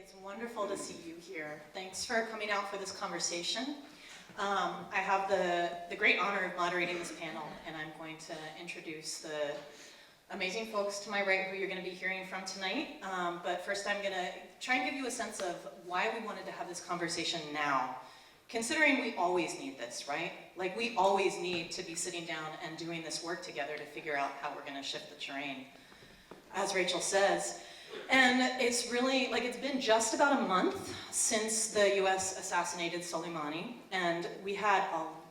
It's wonderful to see you here. Thanks for coming out for this conversation. I have the great honor of moderating this panel, and I'm going to introduce the amazing folks to my right who you're going to be hearing from tonight. But first I'm going to try and give you a sense of why we wanted to have this conversation now, considering we always need this, right? Like, we always need to be sitting down and doing this work together to figure out how we're going to shift the terrain, as Rachel says. And it's really, like, it's been just about a month since the US assassinated Soleimani, and we had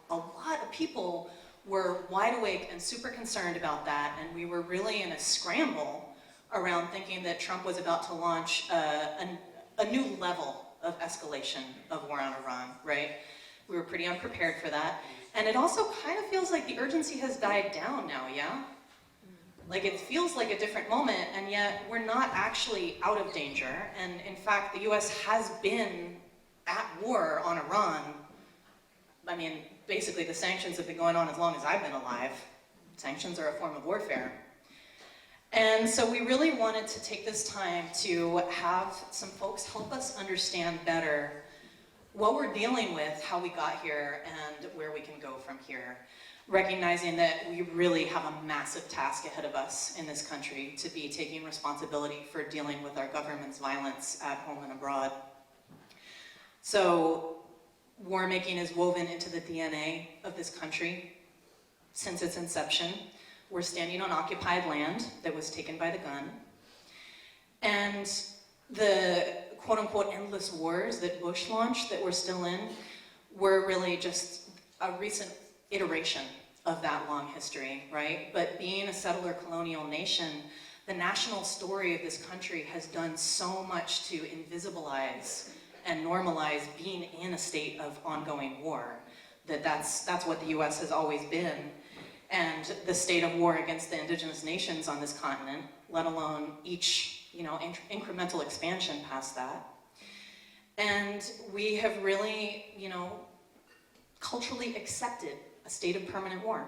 a lot of people were wide awake and super concerned about that, and we were really in a scramble around thinking that Trump was about to launch a new level of escalation of war on Iran, right? We were pretty unprepared for that. And it also kind of feels like the urgency has died down now, yeah? Like, it feels like a different moment, and yet we're not actually out of danger. And in fact, the US has been at war on Iran. I mean, basically the sanctions have been going on as long as I've been alive. Sanctions are a form of warfare. And so we really wanted to take this time to have some folks help us understand better what we're dealing with, how we got here, and where we can go from here. Recognizing that we really have a massive task ahead of us in this country to be taking responsibility for dealing with our government's violence at home and abroad. So, war making is woven into the DNA of this country since its inception. We're standing on occupied land that was taken by the gun. And the quote-unquote endless wars that Bush launched that we're still in were really just a recent iteration of that long history, right? But being a settler colonial nation, the national story of this country has done so much to invisibilize and normalize being in a state of ongoing war, that's what the US has always been. And the state of war against the indigenous nations on this continent, let alone each, incremental expansion past that. And we have really, culturally accepted a state of permanent war.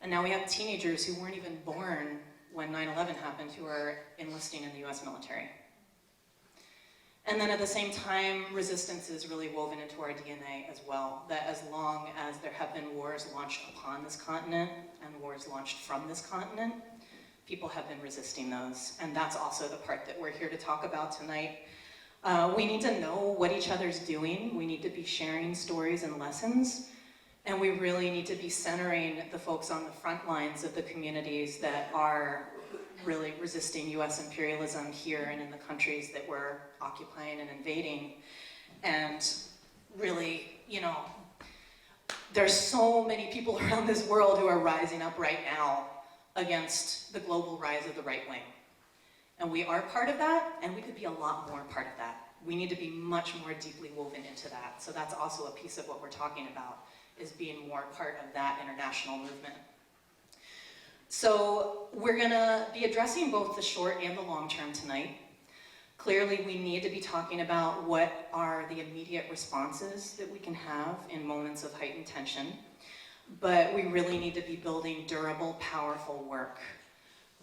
And now we have teenagers who weren't even born when 9/11 happened who are enlisting in the US military. And then at the same time, resistance is really woven into our DNA as well, that as long as there have been wars launched upon this continent and wars launched from this continent, people have been resisting those. And that's also the part that we're here to talk about tonight. We need to know what each other's doing. We need to be sharing stories and lessons. And we really need to be centering the folks on the front lines of the communities that are really resisting US imperialism here and in the countries that we're occupying and invading. And really, there's so many people around this world who are rising up right now against the global rise of the right wing. And we are part of that, and we could be a lot more part of that. We need to be much more deeply woven into that. So that's also a piece of what we're talking about, is being more part of that international movement. So we're gonna be addressing both the short and the long term tonight. Clearly, we need to be talking about what are the immediate responses that we can have in moments of heightened tension, but we really need to be building durable, powerful work.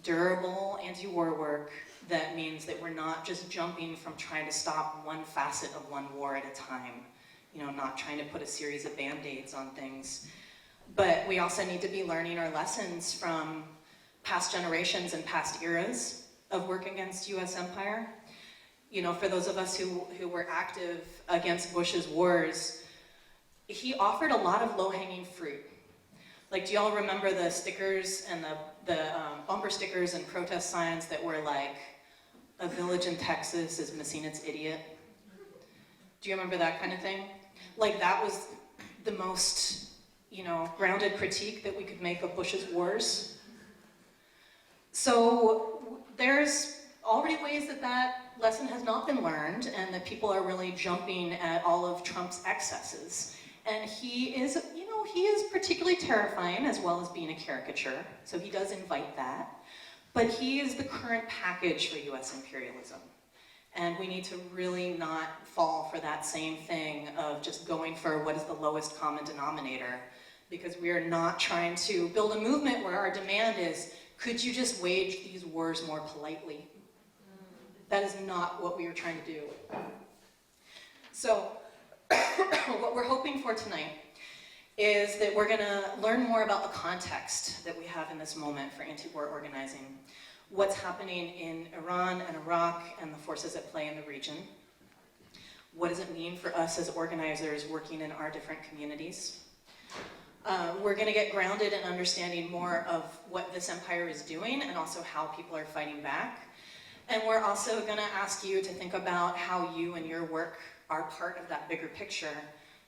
Durable anti-war work that means that we're not just jumping from trying to stop one facet of one war at a time, not trying to put a series of band-aids on things. But we also need to be learning our lessons from past generations and past eras of work against US empire. For those of us who were active against Bush's wars, he offered a lot of low-hanging fruit. Like, do y'all remember the stickers and the bumper stickers and protest signs that were like, a village in Texas is missing its idiot? Do you remember that kind of thing? Like, that was the most, grounded critique that we could make of Bush's wars. So there's already ways that lesson has not been learned and that people are really jumping at all of Trump's excesses. And he is particularly terrifying as well as being a caricature, so he does invite that. But he is the current package for US imperialism. And we need to really not fall for that same thing of just going for what is the lowest common denominator, because we are not trying to build a movement where our demand is, could you just wage these wars more politely? That is not what we are trying to do. So what we're hoping for tonight is that we're going to learn more about the context that we have in this moment for anti-war organizing, what's happening in Iran and Iraq and the forces at play in the region. What does it mean for us as organizers working in our different communities? We're going to get grounded in understanding more of what this empire is doing and also how people are fighting back. And we're also going to ask you to think about how you and your work are part of that bigger picture,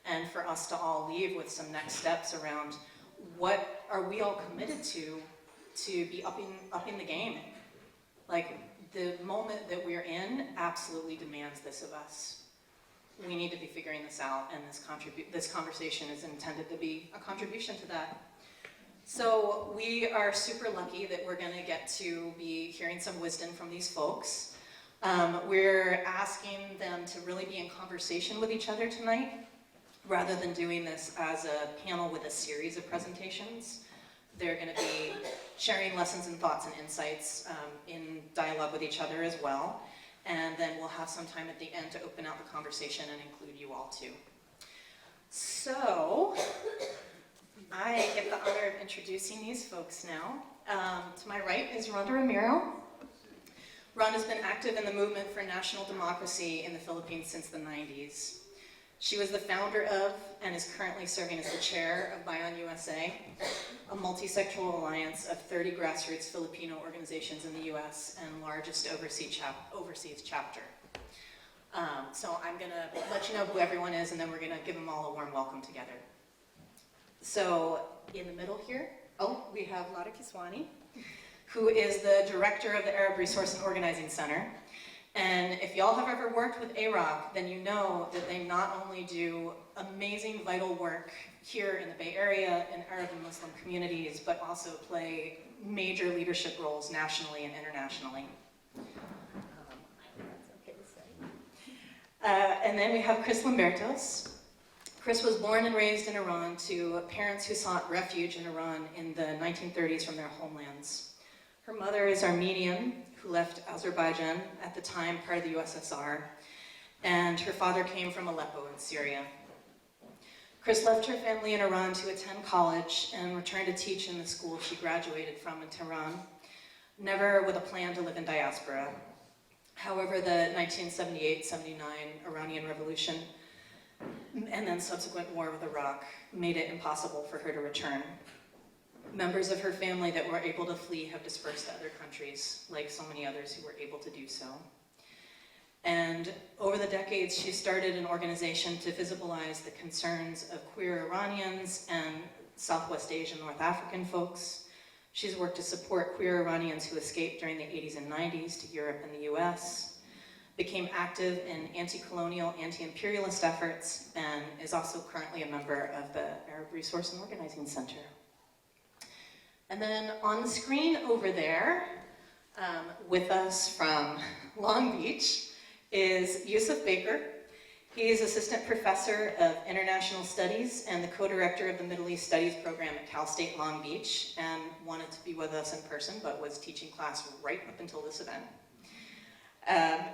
and for us to all leave with some next steps around what are we all committed to be upping the game. Like, the moment that we're in absolutely demands this of us. We need to be figuring this out, and this conversation is intended to be a contribution to that. So we are super lucky that we're going to get to be hearing some wisdom from these folks. We're asking them to really be in conversation with each other tonight, rather than doing this as a panel with a series of presentations. They're going to be sharing lessons and thoughts and insights in dialogue with each other as well. And then we'll have some time at the end to open out the conversation and include you all too. So, I get the honor of introducing these folks now. To my right is Rhonda Ramiro. Rhonda's been active in the movement for national democracy in the Philippines since the 90s. She was the founder of, and is currently serving as the chair of Bayan USA, a multi-sectoral alliance of 30 grassroots Filipino organizations in the US and largest overseas chapter. So I'm gonna let you know who everyone is, and then we're gonna give them all a warm welcome together. So in the middle here, we have Lara Kiswani, who is the director of the Arab Resource and Organizing Center. And if y'all have ever worked with AROC, then you know that they not only do amazing, vital work here in the Bay Area in Arab and Muslim communities, but also play major leadership roles nationally and internationally. And then we have Chris Lymbertos. Chris was born and raised in Iran to parents who sought refuge in Iran in the 1930s from their homelands. Her mother is Armenian, who left Azerbaijan, at the time part of the USSR, and her father came from Aleppo in Syria. Chris left her family in Iran to attend college and returned to teach in the school she graduated from in Tehran, never with a plan to live in diaspora. However, the 1978-79 Iranian Revolution and then subsequent war with Iraq made it impossible for her to return. Members of her family that were able to flee have dispersed to other countries, like so many others who were able to do so. And over the decades, she started an organization to visibilize the concerns of queer Iranians and Southwest Asian North African folks. She's worked to support queer Iranians who escaped during the 80s and 90s to Europe and the US, became active in anti-colonial, anti-imperialist efforts, and is also currently a member of the Arab Resource and Organizing Center. And then on the screen over there, with us from Long Beach, is Yousef Baker. He is Assistant Professor of International Studies and the co-director of the Middle East Studies program at Cal State Long Beach, and wanted to be with us in person, but was teaching class right up until this event.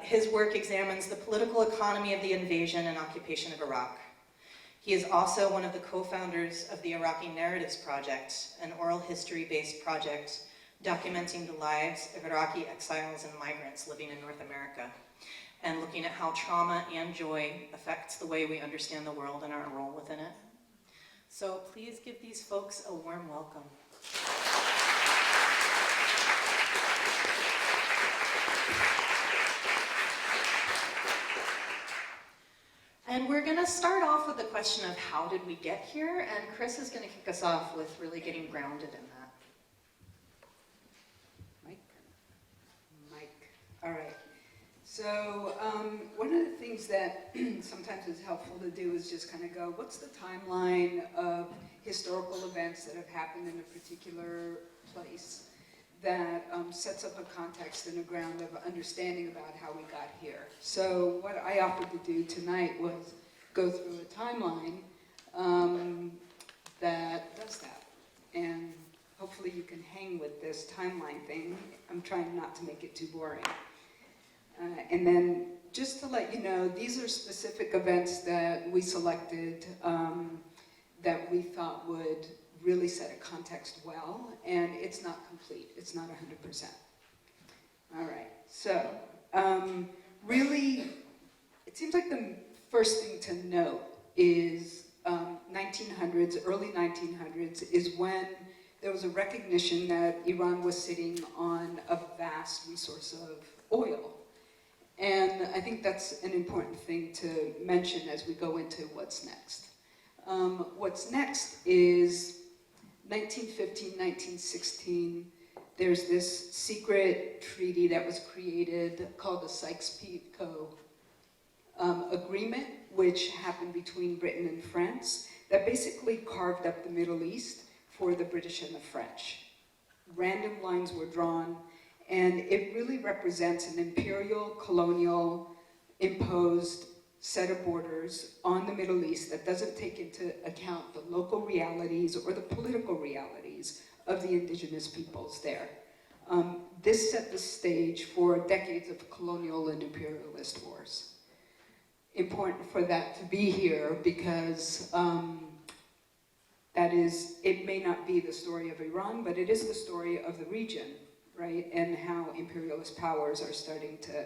His work examines the political economy of the invasion and occupation of Iraq. He is also one of the co-founders of the Iraqi Narratives Project, an oral history-based project documenting the lives of Iraqi exiles and migrants living in North America, and looking at how trauma and joy affects the way we understand the world and our role within it. So please give these folks a warm welcome. And we're going to start off with the question of how did we get here, and Chris is going to kick us off with really getting grounded in that. Mike. All right. So one of the things that sometimes is helpful to do is just kind of go, what's the timeline of historical events that have happened in a particular place that sets up a context and a ground of understanding about how we got here. So what I opted to do tonight was go through a timeline that does that. And hopefully you can hang with this timeline thing. I'm trying not to make it too boring. And then just to let you know, these are specific events that we selected that we thought would really set a context well, and it's not complete, it's not 100%. All right, so really, it seems like the first thing to note is 1900s, early 1900s, is when there was a recognition that Iran was sitting on a vast resource of oil. And I think that's an important thing to mention as we go into what's next. What's next is 1915, 1916, there's this secret treaty that was created called the Sykes-Picot Agreement, which happened between Britain and France, that basically carved up the Middle East for the British and the French. Random lines were drawn, and it really represents an imperial, colonial, imposed set of borders on the Middle East that doesn't take into account the local realities or the political realities of the indigenous peoples there. This set the stage for decades of colonial and imperialist wars. Important for that to be here because that is, it may not be the story of Iran, but it is the story of the region, right? And how imperialist powers are starting to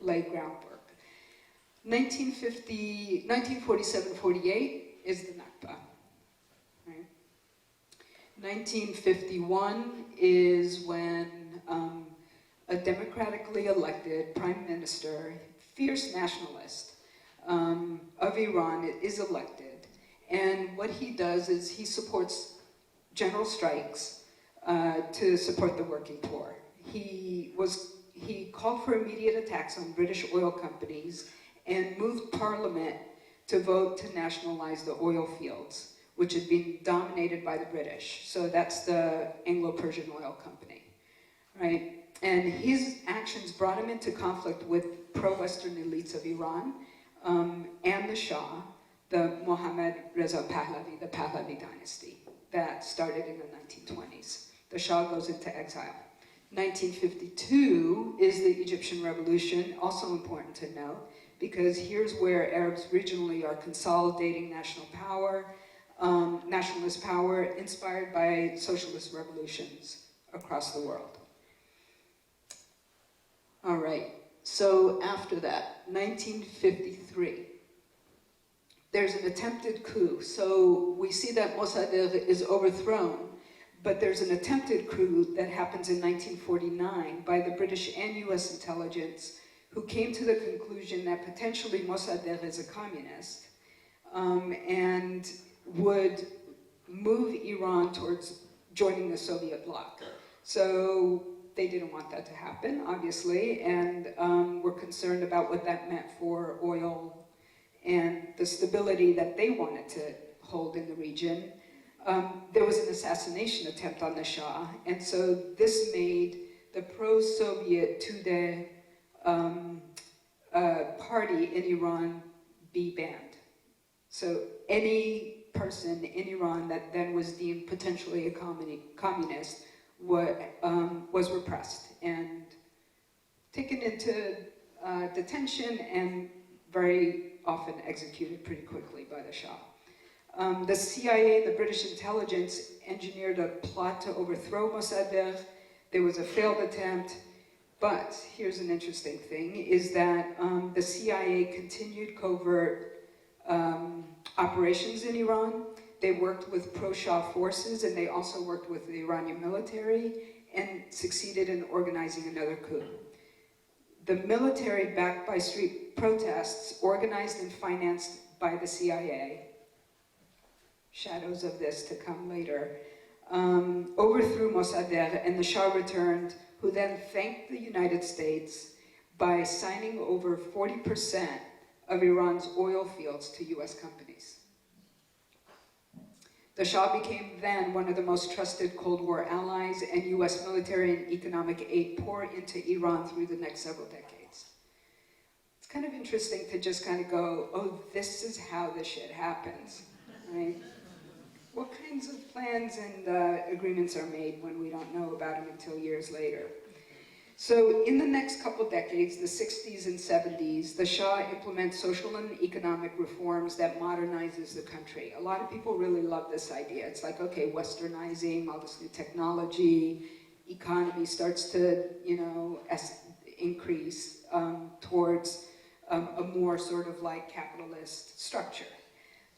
lay groundwork. 1947-48 is the Nakba, right? 1951 is when a democratically elected prime minister, fierce nationalist of Iran, is elected. And what he does is he supports general strikes to support the working poor. He called for immediate attacks on British oil companies and moved Parliament to vote to nationalize the oil fields, which had been dominated by the British. So that's the Anglo-Persian Oil Company, right? And his actions brought him into conflict with pro-Western elites of Iran and the Shah, the Mohammad Reza Pahlavi, the Pahlavi dynasty that started in the 1920s. The Shah goes into exile. 1952 is the Egyptian Revolution, also important to note, because here's where Arabs regionally are consolidating national power, nationalist power inspired by socialist revolutions across the world. All right, so after that, 1953, there's an attempted coup. So we see that Mossadegh is overthrown, but there's an attempted coup that happens in 1949 by the British and US intelligence, who came to the conclusion that potentially Mossadegh is a communist and would move Iran towards joining the Soviet bloc. So they didn't want that to happen, obviously, and were concerned about what that meant for oil and the stability that they wanted to hold in the region. There was an assassination attempt on the Shah, and so this made the pro-Soviet Tudeh party in Iran be banned. So any person in Iran that then was deemed potentially a communist was repressed and taken into detention and very often executed pretty quickly by the Shah. The CIA and the British intelligence engineered a plot to overthrow Mossadegh. There was a failed attempt, but here's an interesting thing, is that the CIA continued covert operations in Iran. They worked with pro-Shah forces, and they also worked with the Iranian military and succeeded in organizing another coup. The military, backed by street protests, organized and financed by the CIA, shadows of this to come later, overthrew Mossadegh, and the Shah returned, who then thanked the United States by signing over 40% of Iran's oil fields to US companies. The Shah became then one of the most trusted Cold War allies, and US military and economic aid poured into Iran through the next several decades. It's kind of interesting to just kind of go, oh, this is how this shit happens, right? What kinds of plans and agreements are made when we don't know about them until years later? So in the next couple decades, the 60s and 70s, the Shah implements social and economic reforms that modernizes the country. A lot of people really love this idea. It's like, okay, westernizing, all this new technology, economy starts to, increase towards a more sort of like capitalist structure.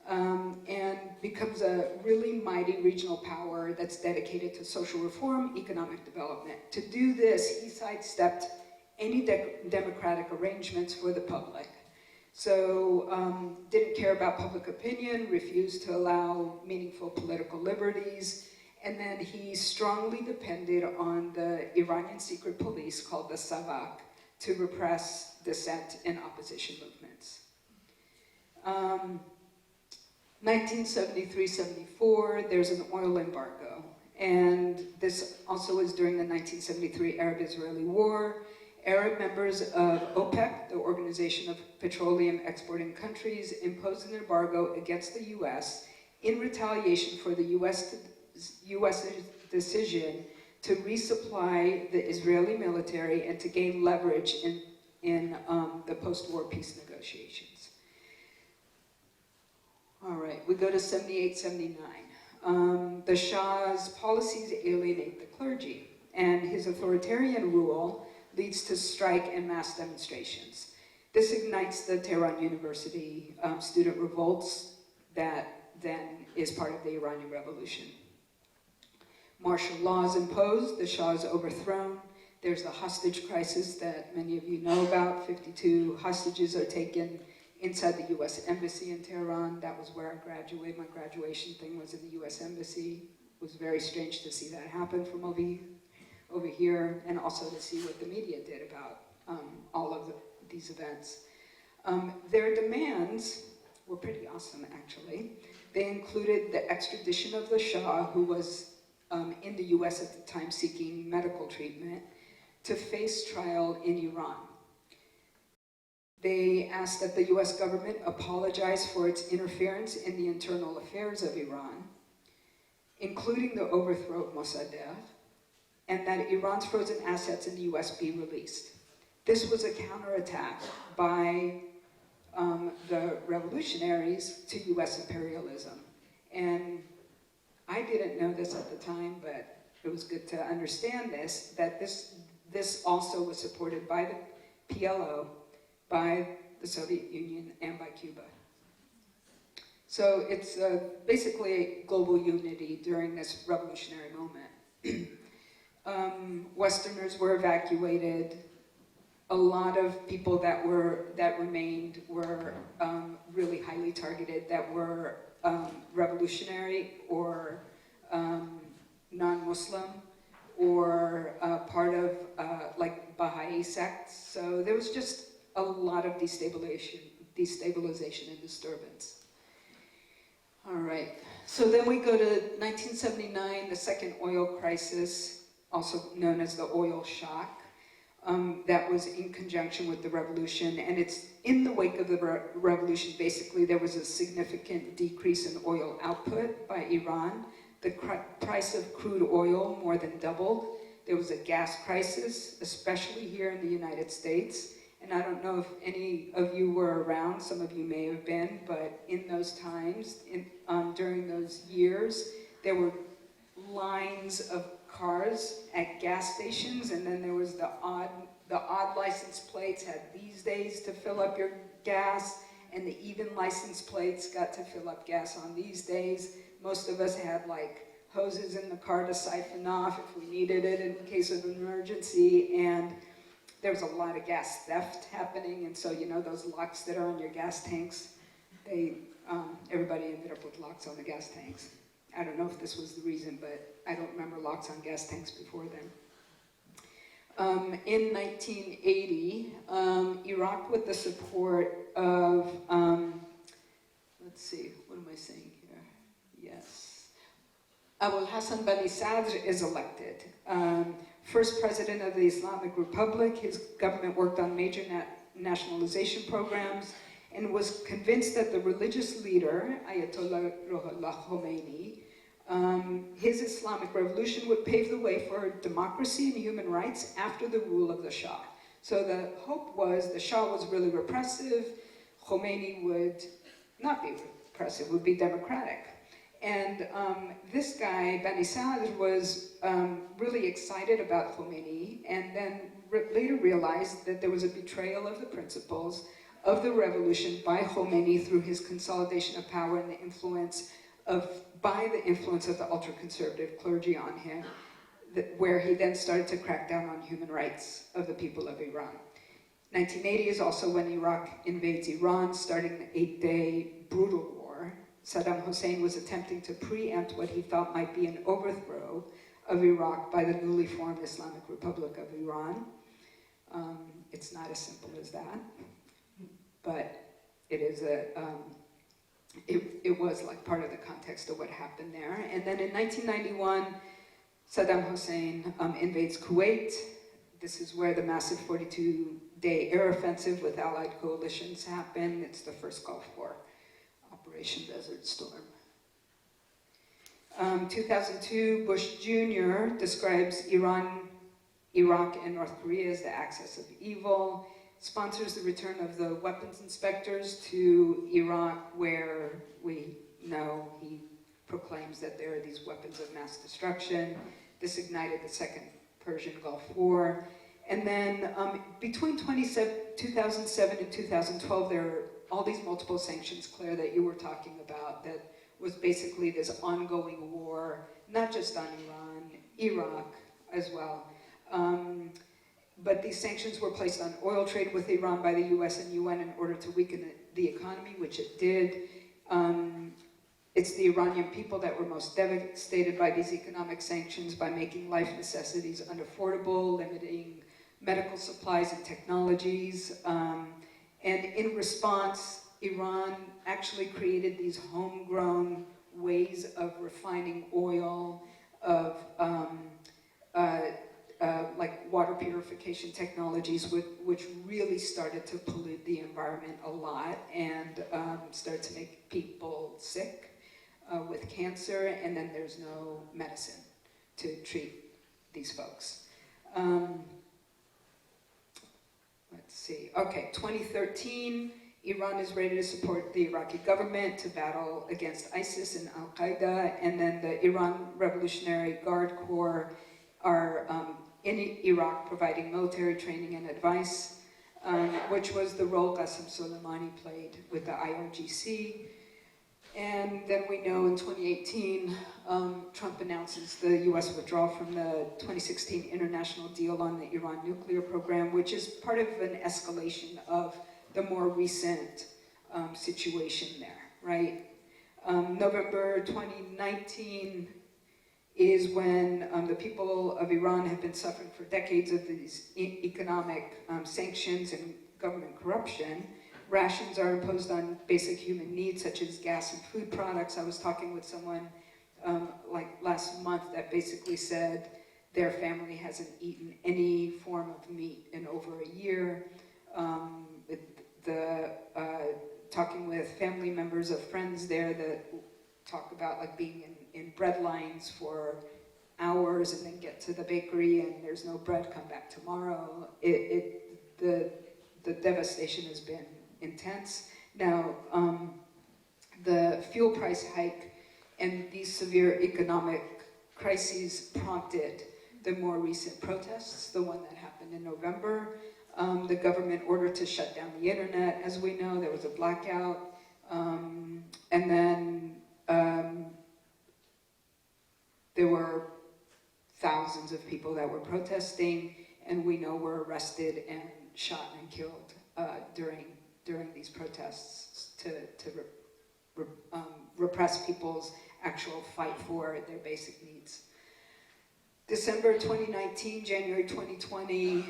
And becomes a really mighty regional power that's dedicated to social reform, economic development. To do this, he sidestepped any democratic arrangements for the public. So didn't care about public opinion, refused to allow meaningful political liberties, and then he strongly depended on the Iranian secret police called the Savak to repress dissent and opposition movements. 1973-74, there's an oil embargo, and this also was during the 1973 Arab-Israeli War. Arab members of OPEC, the Organization of Petroleum Exporting Countries, imposed an embargo against the US in retaliation for the US's decision to resupply the Israeli military and to gain leverage in the post-war peace negotiations. All right, we go to 78, 79. The Shah's policies alienate the clergy, and his authoritarian rule leads to strike and mass demonstrations. This ignites the Tehran University student revolts that then is part of the Iranian Revolution. Martial law is imposed, the Shah is overthrown. There's the hostage crisis that many of you know about. 52 hostages are taken inside the US Embassy in Tehran. That was where I graduated. My graduation thing was in the US Embassy. It was very strange to see that happen from over here, and also to see what the media did about all of these events. Their demands were pretty awesome, actually. They included the extradition of the Shah, who was in the US at the time seeking medical treatment, to face trial in Iran. They asked that the US government apologize for its interference in the internal affairs of Iran, including the overthrow of Mossadegh, and that Iran's frozen assets in the US be released. This was a counterattack by the revolutionaries to US imperialism. And I didn't know this at the time, but it was good to understand this, that this also was supported by the PLO, by the Soviet Union, and by Cuba. So it's basically global unity during this revolutionary moment. Westerners were evacuated. A lot of people that remained were really highly targeted, that were revolutionary or non-Muslim or part of like Baha'i sects. So there was just a lot of destabilization and disturbance. All right, so then we go to 1979, the second oil crisis, also known as the oil shock. That was in conjunction with the revolution, and it's in the wake of the revolution. Basically, there was a significant decrease in oil output by Iran. The price of crude oil more than doubled. There was a gas crisis, especially here in the United States. And I don't know if any of you were around, some of you may have been, but in those times, during those years, there were lines of cars at gas stations, and then there was the odd license plates had these days to fill up your gas, and the even license plates got to fill up gas on these days. Most of us had like hoses in the car to siphon off if we needed it in case of an emergency, and there was a lot of gas theft happening, and so you know those locks that are on your gas tanks, everybody ended up with locks on the gas tanks. I don't know if this was the reason, but I don't remember locks on gas tanks before then. In 1980, Iraq, with the support of, let's see, what am I saying here? Yes. Abul Hassan Bani Sadr is elected. First president of the Islamic Republic. His government worked on major nationalization programs and was convinced that the religious leader, Ayatollah Ruhollah Khomeini, His Islamic revolution would pave the way for democracy and human rights after the rule of the Shah. So the hope was the Shah was really repressive, Khomeini would not be repressive, would be democratic. And this guy, Bani Sadr, was really excited about Khomeini, and then later realized that there was a betrayal of the principles of the revolution by Khomeini through his consolidation of power and the influence by the influence of the ultra-conservative clergy on him, where he then started to crack down on human rights of the people of Iran. 1980 is also when Iraq invades Iran, starting an 8-day brutal war. Saddam Hussein was attempting to preempt what he thought might be an overthrow of Iraq by the newly formed Islamic Republic of Iran. It's not as simple as that, but it is it was like part of the context of what happened there. And then in 1991, Saddam Hussein invades Kuwait. This is where the massive 42-day air offensive with allied coalitions happened. It's the first Gulf War, Operation Desert Storm. 2002, Bush Jr. describes Iran, Iraq, and North Korea as the axis of evil, sponsors the return of the weapons inspectors to Iraq, where we know he proclaims that there are these weapons of mass destruction. This ignited the Second Persian Gulf War. And then between 2007 and 2012, there are all these multiple sanctions, Claire, that you were talking about, that was basically this ongoing war, not just on Iran, Iraq as well. But these sanctions were placed on oil trade with Iran by the US and UN in order to weaken the economy, which it did. It's the Iranian people that were most devastated by these economic sanctions by making life necessities unaffordable, limiting medical supplies and technologies. And in response, Iran actually created these homegrown ways of refining oil, of like water purification technologies, which really started to pollute the environment a lot and started to make people sick with cancer, and then there's no medicine to treat these folks. Let's see, okay, 2013, Iran is ready to support the Iraqi government to battle against ISIS and Al-Qaeda, and then the Iran Revolutionary Guard Corps are in Iraq providing military training and advice, which was the role Qasem Soleimani played with the IRGC. And then we know in 2018, Trump announces the US withdrawal from the 2016 international deal on the Iran nuclear program, which is part of an escalation of the more recent situation there, right? November 2019 is when the people of Iran have been suffering for decades of these economic sanctions and government corruption. Rations are imposed on basic human needs such as gas and food products. I was talking with someone like last month that basically said their family hasn't eaten any form of meat in over a year. Talking with family members of friends there that talk about like being in bread lines for hours and then get to the bakery and there's no bread, come back tomorrow. The devastation has been intense. Now, the fuel price hike and these severe economic crises prompted the more recent protests, the one that happened in November. The government ordered to shut down the internet, as we know, there was a blackout. And then there were thousands of people that were protesting, and we know were arrested and shot and killed during these protests to repress people's actual fight for their basic needs. December 2019, January 2020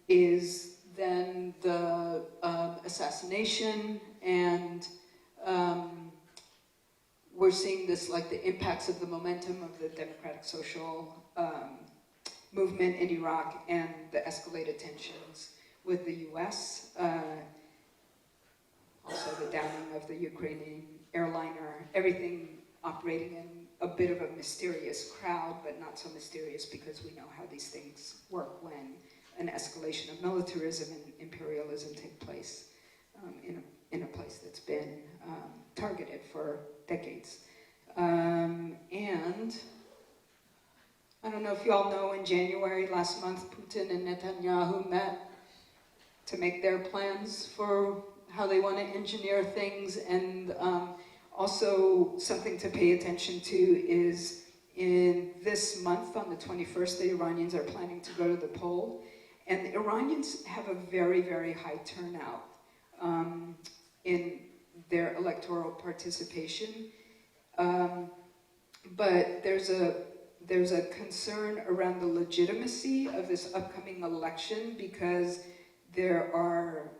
is then the assassination, and we're seeing this like the impacts of the momentum of the democratic social movement in Iraq and the escalated tensions with the US. Also the downing of the Ukrainian airliner, everything operating in a bit of a mysterious crowd, but not so mysterious because we know how these things work when an escalation of militarism and imperialism take place in a place that's been targeted for decades. And I don't know if you all know, in January last month, Putin and Netanyahu met to make their plans for how they want to engineer things. And also something to pay attention to is in this month, on the 21st, the Iranians are planning to go to the poll. And the Iranians have a very, very high turnout in their electoral participation. But there's a concern around the legitimacy of this upcoming election, because there are,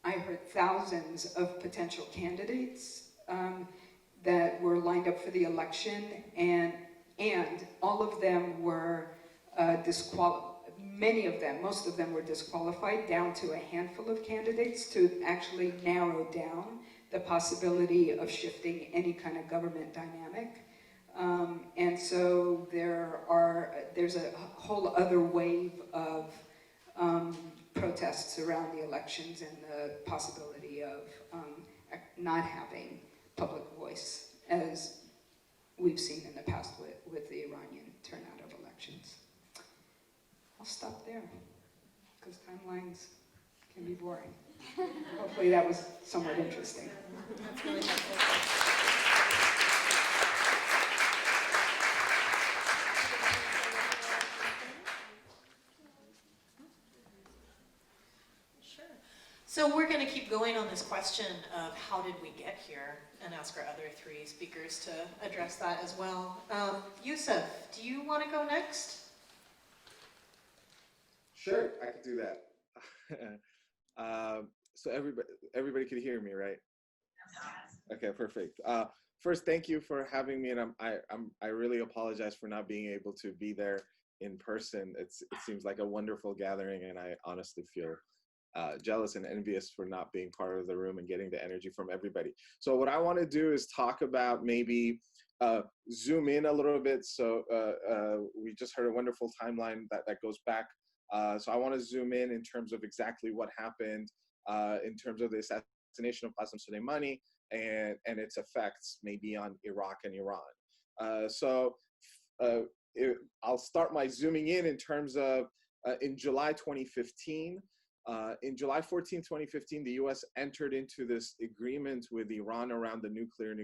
I heard, thousands of potential candidates that were lined up for the election, and all of them were many of them, most of them were disqualified, down to a handful of candidates to actually narrow down the possibility of shifting any kind of government dynamic. And so there's a whole other wave of protests around the elections and the possibility of not having public voice, as we've seen in the past with the Iranian turnout of elections. I'll stop there, because timelines can be boring. Hopefully that was somewhat interesting. That's really helpful. Sure. So we're going to keep going on this question of how did we get here, and ask our other three speakers to address that as well. Yousef, do you want to go next? Sure, I could do that. So everybody could hear me, right? Okay, perfect. First, thank you for having me, and I really apologize for not being able to be there in person. It seems like a wonderful gathering, and I honestly feel jealous and envious for not being part of the room and getting the energy from everybody. So what I want to do is talk about, maybe zoom in a little bit. So we just heard a wonderful timeline that goes back. So I want to zoom in terms of exactly what happened in terms of the assassination of Qasem Soleimani and its effects maybe on Iraq and Iran. I'll start my zooming in terms of in July 2015. In July 14, 2015, the U.S. entered into this agreement with Iran around the nuclear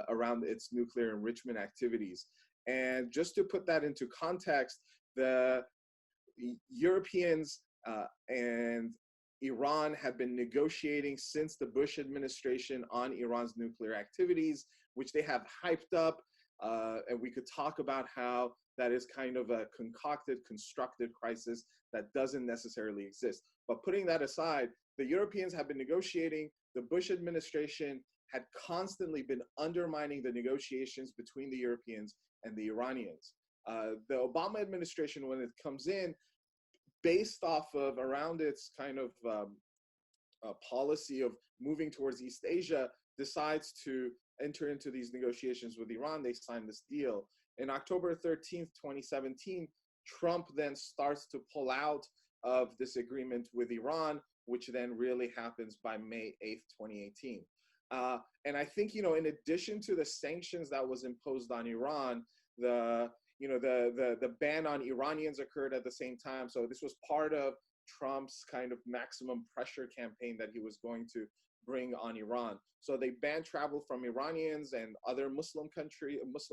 around its nuclear enrichment activities. And just to put that into context, the Europeans and Iran have been negotiating since the Bush administration on Iran's nuclear activities, which they have hyped up. And we could talk about how that is kind of a concocted, constructed crisis that doesn't necessarily exist. But putting that aside, the Europeans have been negotiating. The Bush administration had constantly been undermining the negotiations between the Europeans and the Iranians. The Obama administration, when it comes in, based off of around its kind of policy of moving towards East Asia, decides to enter into these negotiations with Iran. They signed this deal. In October 13th, 2017, Trump then starts to pull out of this agreement with Iran, which then really happens by May 8th, 2018. And I think, in addition to the sanctions that was imposed on Iran, the ban on Iranians occurred at the same time. So this was part of Trump's kind of maximum pressure campaign that he was going to bring on Iran. So they banned travel from Iranians and other Muslim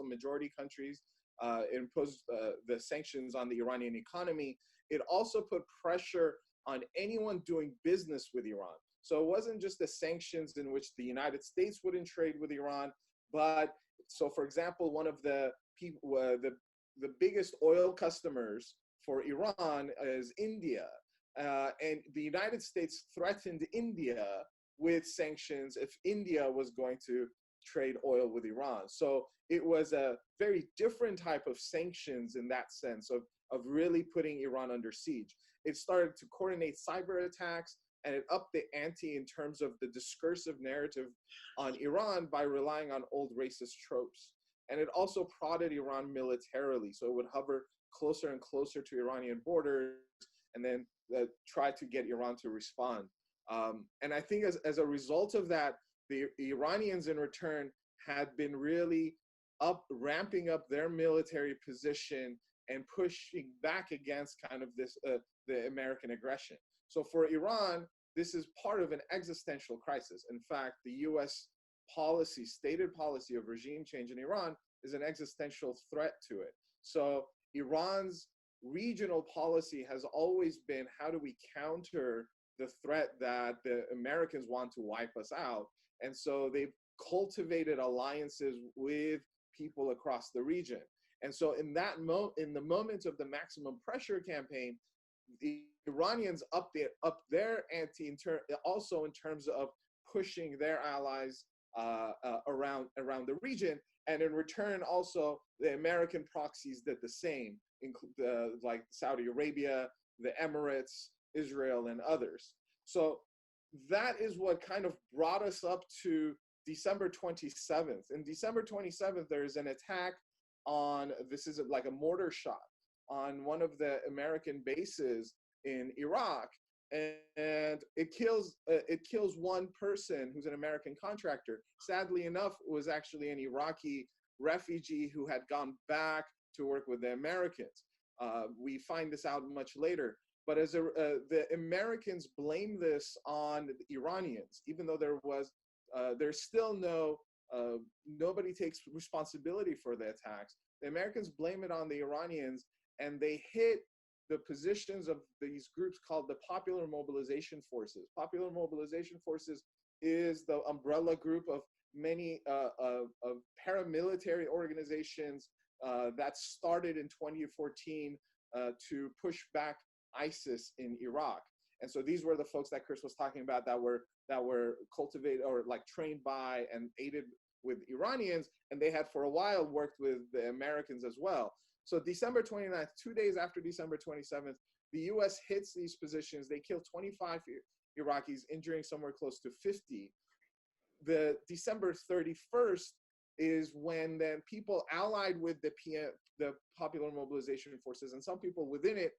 majority countries, imposed the sanctions on the Iranian economy. It also put pressure on anyone doing business with Iran. So it wasn't just the sanctions in which the United States wouldn't trade with Iran, but so for example, one of the biggest oil customers for Iran is India. And the United States threatened India with sanctions if India was going to trade oil with Iran. So it was a very different type of sanctions in that sense of really putting Iran under siege. It started to coordinate cyber attacks and it upped the ante in terms of the discursive narrative on Iran by relying on old racist tropes. And it also prodded Iran militarily, so it would hover closer and closer to Iranian borders and then try to get Iran to respond. And I think as a result of that, the Iranians in return had been really ramping up their military position and pushing back against kind of this, the American aggression. So for Iran, this is part of an existential crisis. In fact, the US policy, stated policy of regime change in Iran is an existential threat to it. So Iran's regional policy has always been, how do we counter the threat that the Americans want to wipe us out? And so they've cultivated alliances with people across the region. And so in that in the moment of the maximum pressure campaign, the Iranians up their ante also in terms of pushing their allies around the region. And in return, also the American proxies did the same, like Saudi Arabia, the Emirates, Israel, and others. So that is what kind of brought us up to December 27th. In December 27th, there's an attack on, this is like a mortar shot on one of the American bases in Iraq, and it kills one person who's an American contractor. Sadly enough, it was actually an Iraqi refugee who had gone back to work with the Americans. We find this out much later. But the Americans blame this on the Iranians, even though there's still nobody takes responsibility for the attacks. The Americans blame it on the Iranians, and they hit the positions of these groups called the Popular Mobilization Forces. Popular Mobilization Forces is the umbrella group of many of paramilitary organizations that started in 2014 to push back ISIS in Iraq. And so these were the folks that Chris was talking about that were cultivated or like trained by and aided with Iranians, and they had for a while worked with the Americans as well. So December 29th, 2 days after December 27th, the US hits these positions. They kill 25 Iraqis, injuring somewhere close to 50. The December 31st is when then people allied with the Popular Mobilization Forces, and some people within it,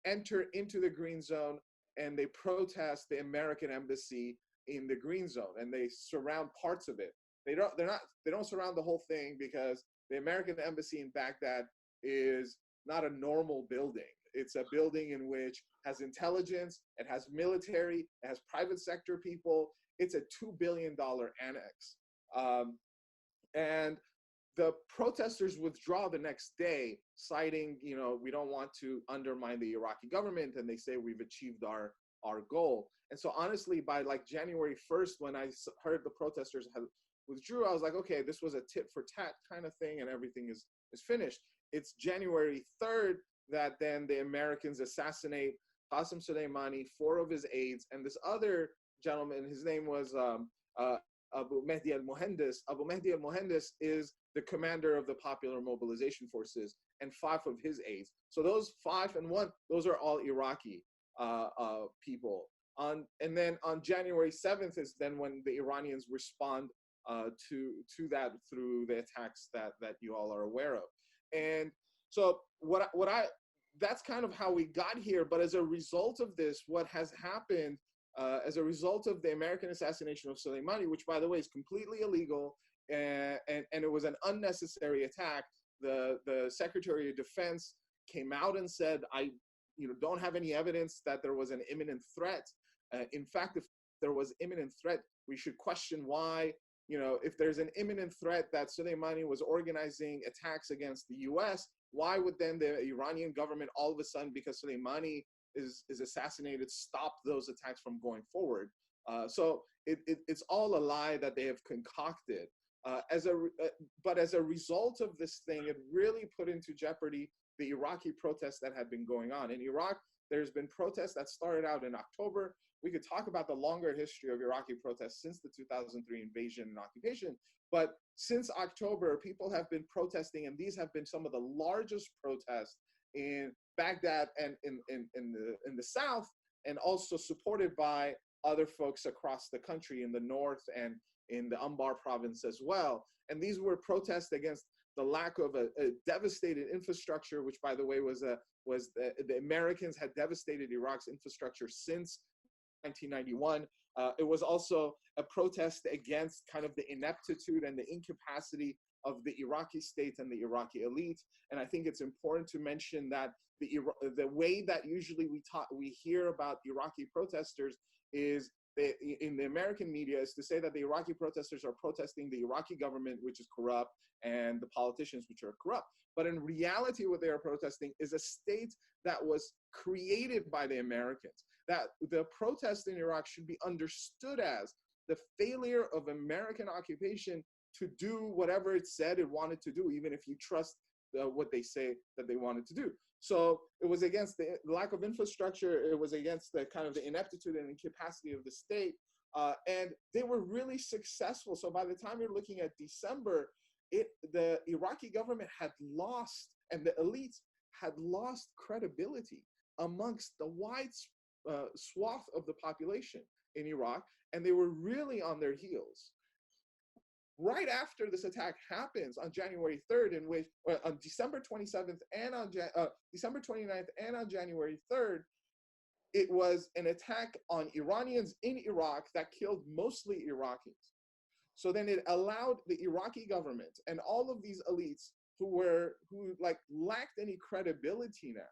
enter into the Green Zone, and they protest the American embassy in the Green Zone, and they surround parts of it. They don't surround the whole thing, because the American embassy in Baghdad is not a normal building. It's a building in which has intelligence, it has military, it has private sector people. It's a $2 billion annex. And the protesters withdraw the next day, citing, we don't want to undermine the Iraqi government, and they say we've achieved our goal. And so honestly, by like January 1st, when I heard the protesters had withdrew, I was like, okay, this was a tit for tat kind of thing, and everything is finished. It's January 3rd that then the Americans assassinate Qasem Soleimani, 4 of his aides, and this other gentleman, his name was Abu Mahdi al-Mohandes. Abu Mahdi al-Mohandes is the commander of the Popular Mobilization Forces, and 5 of his aides. So those 5 and 1, those are all Iraqi people. And then on January 7th is then when the Iranians respond to that through the attacks that you all are aware of. And so that's kind of how we got here. But as a result of this, what has happened as a result of the American assassination of Soleimani, which by the way is completely illegal, and it was an unnecessary attack, the Secretary of Defense came out and said, I don't have any evidence that there was an imminent threat. In fact, if there was imminent threat, we should question why, if there's an imminent threat that Soleimani was organizing attacks against the US, why would then the Iranian government all of a sudden, because Soleimani is assassinated, stop those attacks from going forward? So it's all a lie that they have concocted. But as a result of this thing, it really put into jeopardy the Iraqi protests that had been going on. In Iraq, there's been protests that started out in October. We could talk about the longer history of Iraqi protests since the 2003 invasion and occupation. But since October, people have been protesting, and these have been some of the largest protests in Baghdad and in the south, and also supported by other folks across the country in the north and in the Anbar province as well. And these were protests against the lack of a devastated infrastructure, which, by the way, was the Americans had devastated Iraq's infrastructure since 1991. It was also a protest against kind of the ineptitude and the incapacity of the Iraqi state and the Iraqi elite. And I think it's important to mention that the way that usually we hear about Iraqi protesters is in the American media is to say that the Iraqi protesters are protesting the Iraqi government, which is corrupt, and the politicians, which are corrupt. But in reality, what they are protesting is a state that was created by the Americans. That the protest in Iraq should be understood as the failure of American occupation to do whatever it said it wanted to do, even if you trust what they say that they wanted to do. So it was against the lack of infrastructure. It was against the kind of the ineptitude and incapacity of the state. And they were really successful. So by the time you're looking at December, the Iraqi government had lost, and the elites had lost credibility amongst the wide swath of the population in Iraq, and they were really on their heels. Right after this attack happens on January 3rd, in which on December 27th and on December 29th and on January 3rd, it was an attack on Iranians in Iraq that killed mostly Iraqis. So then it allowed the Iraqi government and all of these elites who lacked any credibility now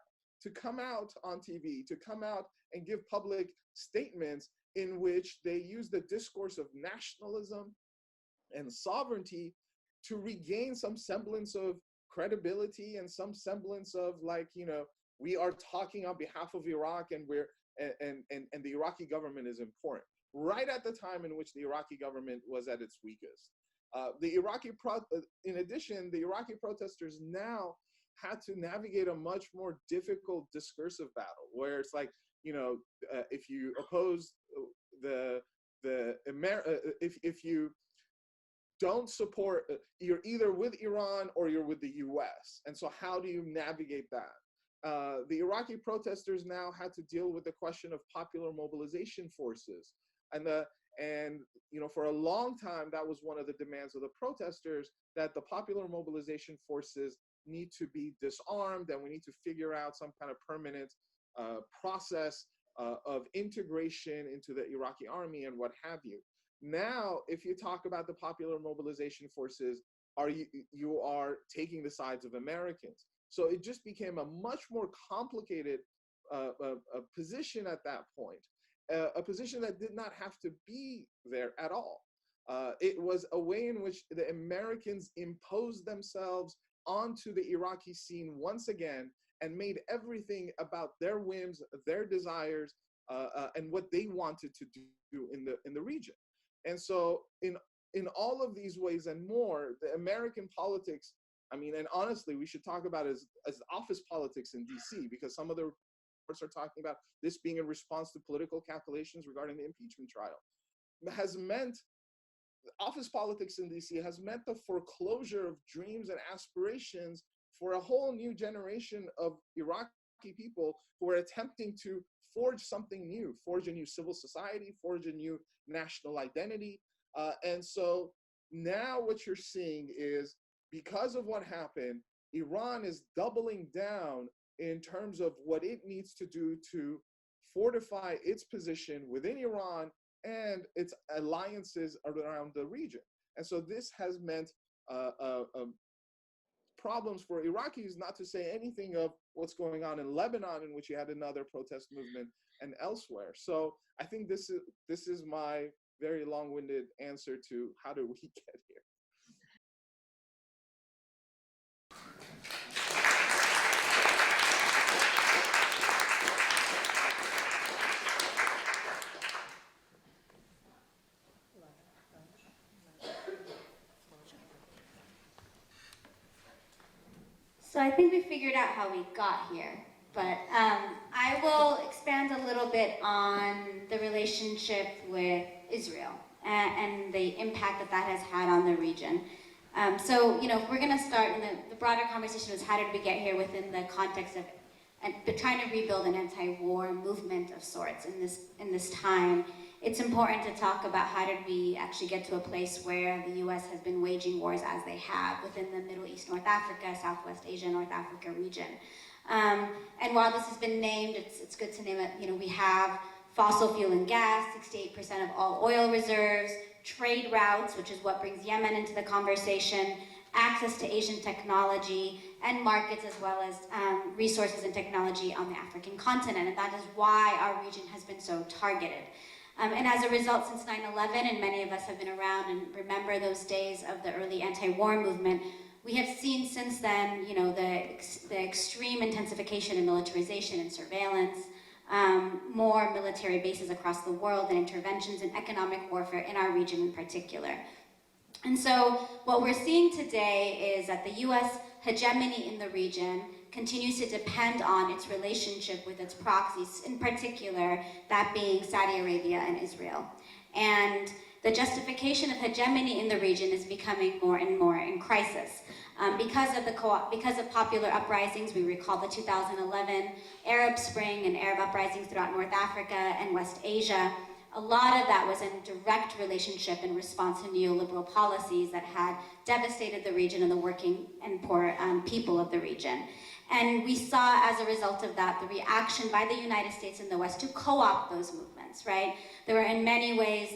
to come out on TV, to come out and give public statements in which they use the discourse of nationalism and sovereignty to regain some semblance of credibility and some semblance of we are talking on behalf of Iraq and and the Iraqi government is important. Right at the time in which the Iraqi government was at its weakest. In addition, the Iraqi protesters now had to navigate a much more difficult discursive battle, where it's like, if you oppose if you don't support, you're either with Iran or you're with the US. And so how do you navigate that? The Iraqi protesters now had to deal with the question of popular mobilization forces. And for a long time, that was one of the demands of the protesters, that the popular mobilization forces need to be disarmed, and we need to figure out some kind of permanent process of integration into the Iraqi army and what have you. Now, if you talk about the popular mobilization forces, you are taking the sides of Americans. So it just became a much more complicated position at that point, a position that did not have to be there at all. It was a way in which the Americans imposed themselves onto the Iraqi scene once again and made everything about their whims, their desires, and what they wanted to do in the region. And so in all of these ways and more, the American politics, and honestly, we should talk about it as office politics in DC, because some of the reports are talking about this being in response to political calculations regarding the impeachment trial, has meant, office politics in DC has meant the foreclosure of dreams and aspirations for a whole new generation of Iraqi people who are attempting to forge something new, forge a new civil society, forge a new national identity. And so now what you're seeing is, because of what happened, Iran is doubling down in terms of what it needs to do to fortify its position within Iran and its alliances around the region. And so this has meant problems for Iraqis, not to say anything of what's going on in Lebanon, in which you had another protest movement, and elsewhere. So I think this is my very long-winded answer to how do we get here. So I think we figured out how we got here, but I will expand a little bit on the relationship with Israel and the impact that has had on the region. So, we're going to start, and the broader conversation was how did we get here within the context of trying to rebuild an anti-war movement of sorts in this time. it's important to talk about how did we actually get to a place where the US has been waging wars as they have within the Middle East, North Africa, Southwest Asia, North Africa region. And while this has been named, it's good to name it, we have fossil fuel and gas, 68% of all oil reserves, trade routes, which is what brings Yemen into the conversation, access to Asian technology and markets, as well as resources and technology on the African continent. And that is why our region has been so targeted. And as a result, since 9/11, and many of us have been around and remember those days of the early anti-war movement, we have seen since then, the extreme intensification in militarization and surveillance, more military bases across the world, and interventions in economic warfare in our region in particular. And so what we're seeing today is that the US hegemony in the region continues to depend on its relationship with its proxies, in particular, that being Saudi Arabia and Israel. And the justification of hegemony in the region is becoming more and more in crisis. Because of popular uprisings, we recall the 2011 Arab Spring and Arab uprisings throughout North Africa and West Asia. A lot of that was in direct relationship in response to neoliberal policies that had devastated the region and the working and poor people of the region. And we saw, as a result of that, the reaction by the United States and the West to co-opt those movements, right? There were, in many ways,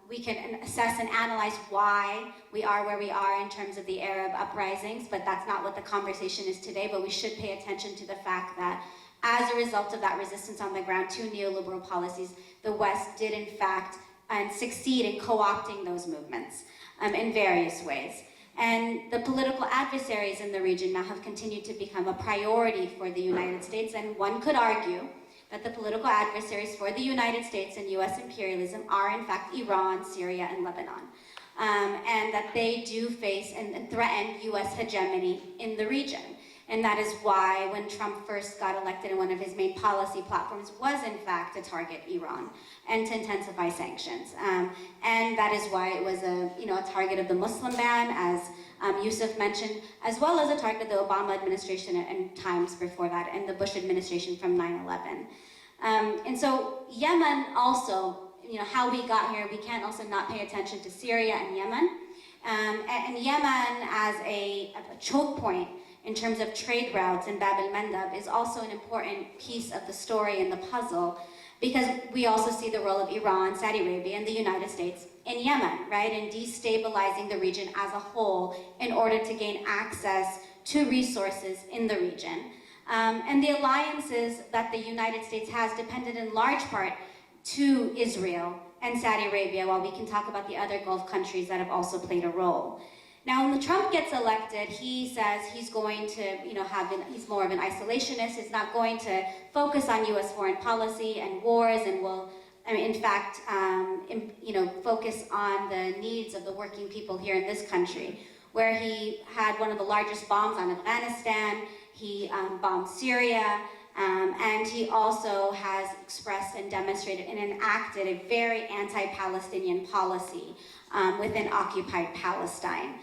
we can assess and analyze why we are where we are in terms of the Arab uprisings, but that's not what the conversation is today. But we should pay attention to the fact that as a result of that resistance on the ground to neoliberal policies, the West did in fact succeed in co-opting those movements in various ways. And the political adversaries in the region now have continued to become a priority for the United States, and one could argue that the political adversaries for the United States and US imperialism are in fact Iran, Syria, and Lebanon. And that they do face and threaten US hegemony in the region. And that is why when Trump first got elected, and one of his main policy platforms was in fact to target Iran and to intensify sanctions. And that is why it was a target of the Muslim ban, as Yousef mentioned, as well as a target of the Obama administration and times before that, and the Bush administration from 9/11. And so Yemen also, how we got here, we can't also not pay attention to Syria and Yemen. And Yemen as a choke point in terms of trade routes in Bab el-Mandab is also an important piece of the story and the puzzle, because we also see the role of Iran, Saudi Arabia, and the United States in Yemen, right, in destabilizing the region as a whole in order to gain access to resources in the region. And the alliances that the United States has depended in large part to Israel and Saudi Arabia, while we can talk about the other Gulf countries that have also played a role. Now, when Trump gets elected, he says he's going to, he's more of an isolationist. He's not going to focus on U.S. foreign policy and wars, and will, in fact, focus on the needs of the working people here in this country, where he had one of the largest bombs on Afghanistan. He bombed Syria, and he also has expressed and demonstrated and enacted a very anti-Palestinian policy within occupied Palestine.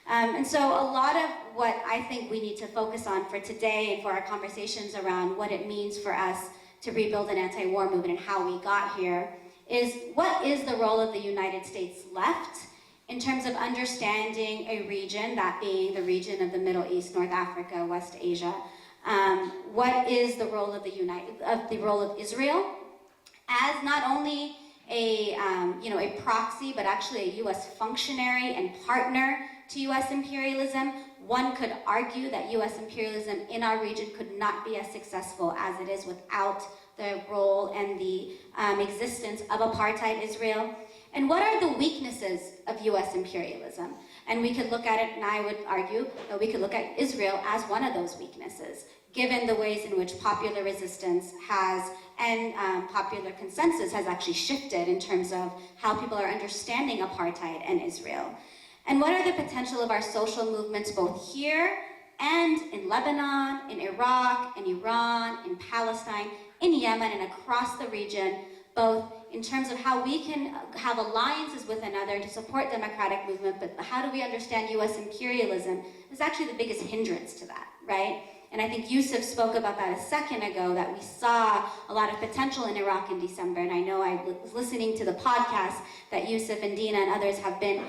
And so a lot of what I think we need to focus on for today and for our conversations around what it means for us to rebuild an anti-war movement and how we got here is, what is the role of the United States left in terms of understanding a region, that being the region of the Middle East, North Africa, West Asia. What is the role of the role of Israel as not only a proxy, but actually a U.S. functionary and partner to U.S. imperialism? One could argue that U.S. imperialism in our region could not be as successful as it is without the role and the existence of apartheid Israel. And what are the weaknesses of U.S. imperialism? And we could look at it, and I would argue that we could look at Israel as one of those weaknesses, given the ways in which popular resistance has and popular consensus has actually shifted in terms of how people are understanding apartheid and Israel. And what are the potential of our social movements both here and in Lebanon, in Iraq, in Iran, in Palestine, in Yemen, and across the region, both in terms of how we can have alliances with another to support democratic movement, but how do we understand U.S. imperialism is actually the biggest hindrance to that, right? And I think Yousef spoke about that a second ago, that we saw a lot of potential in Iraq in December. And I know I was listening to the podcast that Yousef and Dina and others have been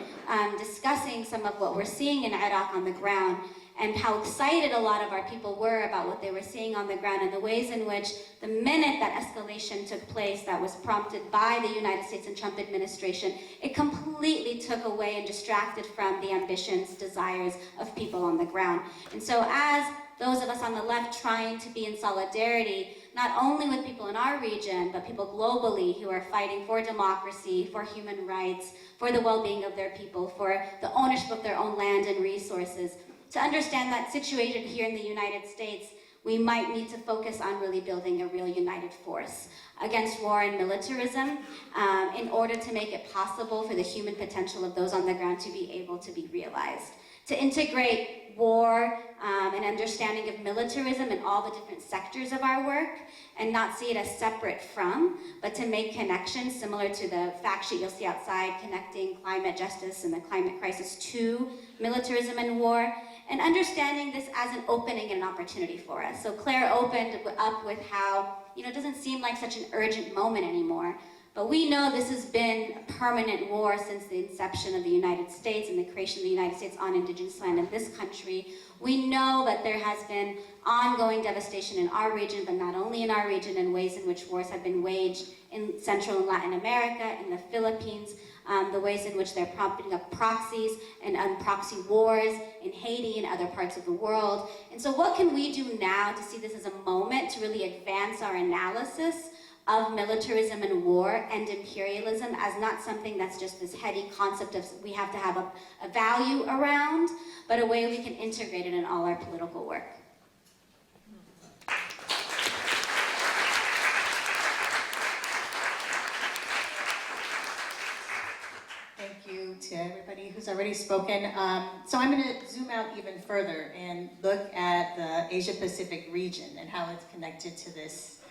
discussing some of what we're seeing in Iraq on the ground, and how excited a lot of our people were about what they were seeing on the ground, and the ways in which the minute that escalation took place that was prompted by the United States and Trump administration, it completely took away and distracted from the ambitions, desires of people on the ground. And so as those of us on the left trying to be in solidarity, not only with people in our region, but people globally who are fighting for democracy, for human rights, for the well-being of their people, for the ownership of their own land and resources, to understand that situation here in the United States, we might need to focus on really building a real united force against war and militarism in order to make it possible for the human potential of those on the ground to be able to be realized. To integrate war and understanding of militarism in all the different sectors of our work, and not see it as separate from, but to make connections similar to the fact sheet you'll see outside, connecting climate justice and the climate crisis to militarism and war, and understanding this as an opening and an opportunity for us. So Claire opened up with how, it doesn't seem like such an urgent moment anymore, but we know this has been a permanent war since the inception of the United States and the creation of the United States on indigenous land in this country. We know that there has been ongoing devastation in our region, but not only in our region, in ways in which wars have been waged in Central and Latin America, in the Philippines, the ways in which they're propping up proxies and proxy wars in Haiti and other parts of the world. And so what can we do now to see this as a moment to really advance our analysis of militarism and war and imperialism as not something that's just this heady concept of we have to have a value around, but a way we can integrate it in all our political work. Thank you to everybody who's already spoken. So I'm going to zoom out even further and look at the Asia-Pacific region and how it's connected to this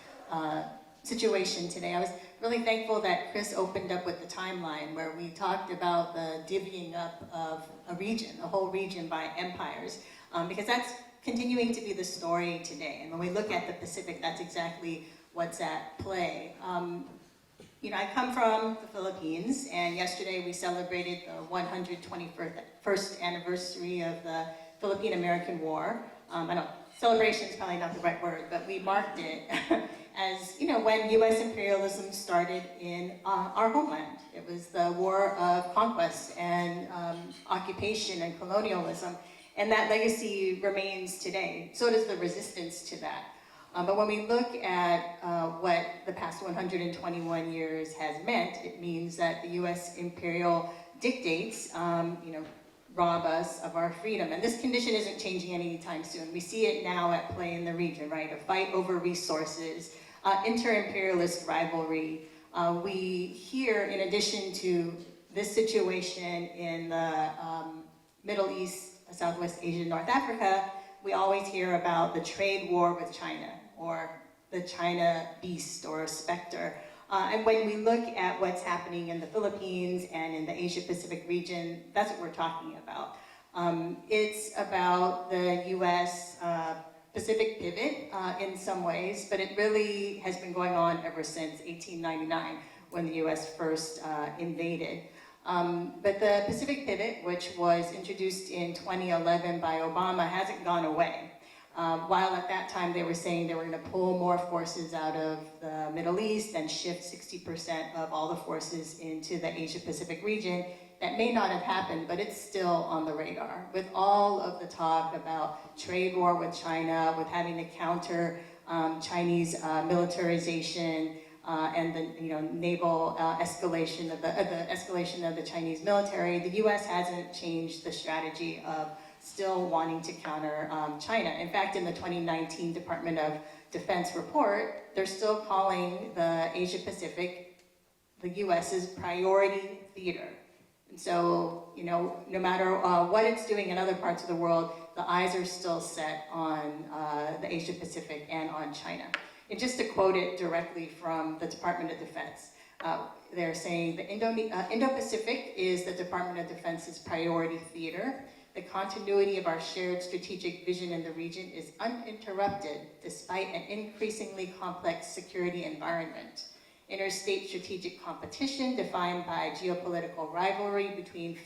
situation today. I was really thankful that Chris opened up with the timeline where we talked about the divvying up of a region, a whole region by empires, because that's continuing to be the story today. And when we look at the Pacific, that's exactly what's at play. I come from the Philippines, and yesterday we celebrated the 121st anniversary of the Philippine-American War. Celebration is probably not the right word, but we marked it as, when U.S. imperialism started in our homeland. It was the war of conquest and occupation and colonialism, and that legacy remains today. So does the resistance to that. But when we look at what the past 121 years has meant, it means that the U.S. imperial dictates, rob us of our freedom. And this condition isn't changing anytime soon. We see it now at play in the region, right? A fight over resources, inter-imperialist rivalry. We hear, in addition to this situation in the Middle East, Southwest Asia, North Africa, we always hear about the trade war with China, or the China beast or specter. And when we look at what's happening in the Philippines and in the Asia-Pacific region, that's what we're talking about. It's about the U.S. Pacific pivot in some ways, but it really has been going on ever since 1899, when the U.S. first invaded. But the Pacific pivot, which was introduced in 2011 by Obama, hasn't gone away. While at that time they were saying they were going to pull more forces out of the Middle East and shift 60% of all the forces into the Asia-Pacific region, that may not have happened, but it's still on the radar. With all of the talk about trade war with China, with having to counter Chinese militarization, and the naval escalation of the escalation of the Chinese military, the U.S. hasn't changed the strategy of still wanting to counter China. In fact, in the 2019 Department of Defense report, they're still calling the Asia-Pacific the U.S.'s priority theater. And so, no matter what it's doing in other parts of the world, the eyes are still set on the Asia-Pacific and on China. And just to quote it directly from the Department of Defense, they're saying the Indo-Pacific is the Department of Defense's priority theater. the continuity of our shared strategic vision in the region is uninterrupted despite an increasingly complex security environment. Interstate strategic competition defined by geopolitical rivalry between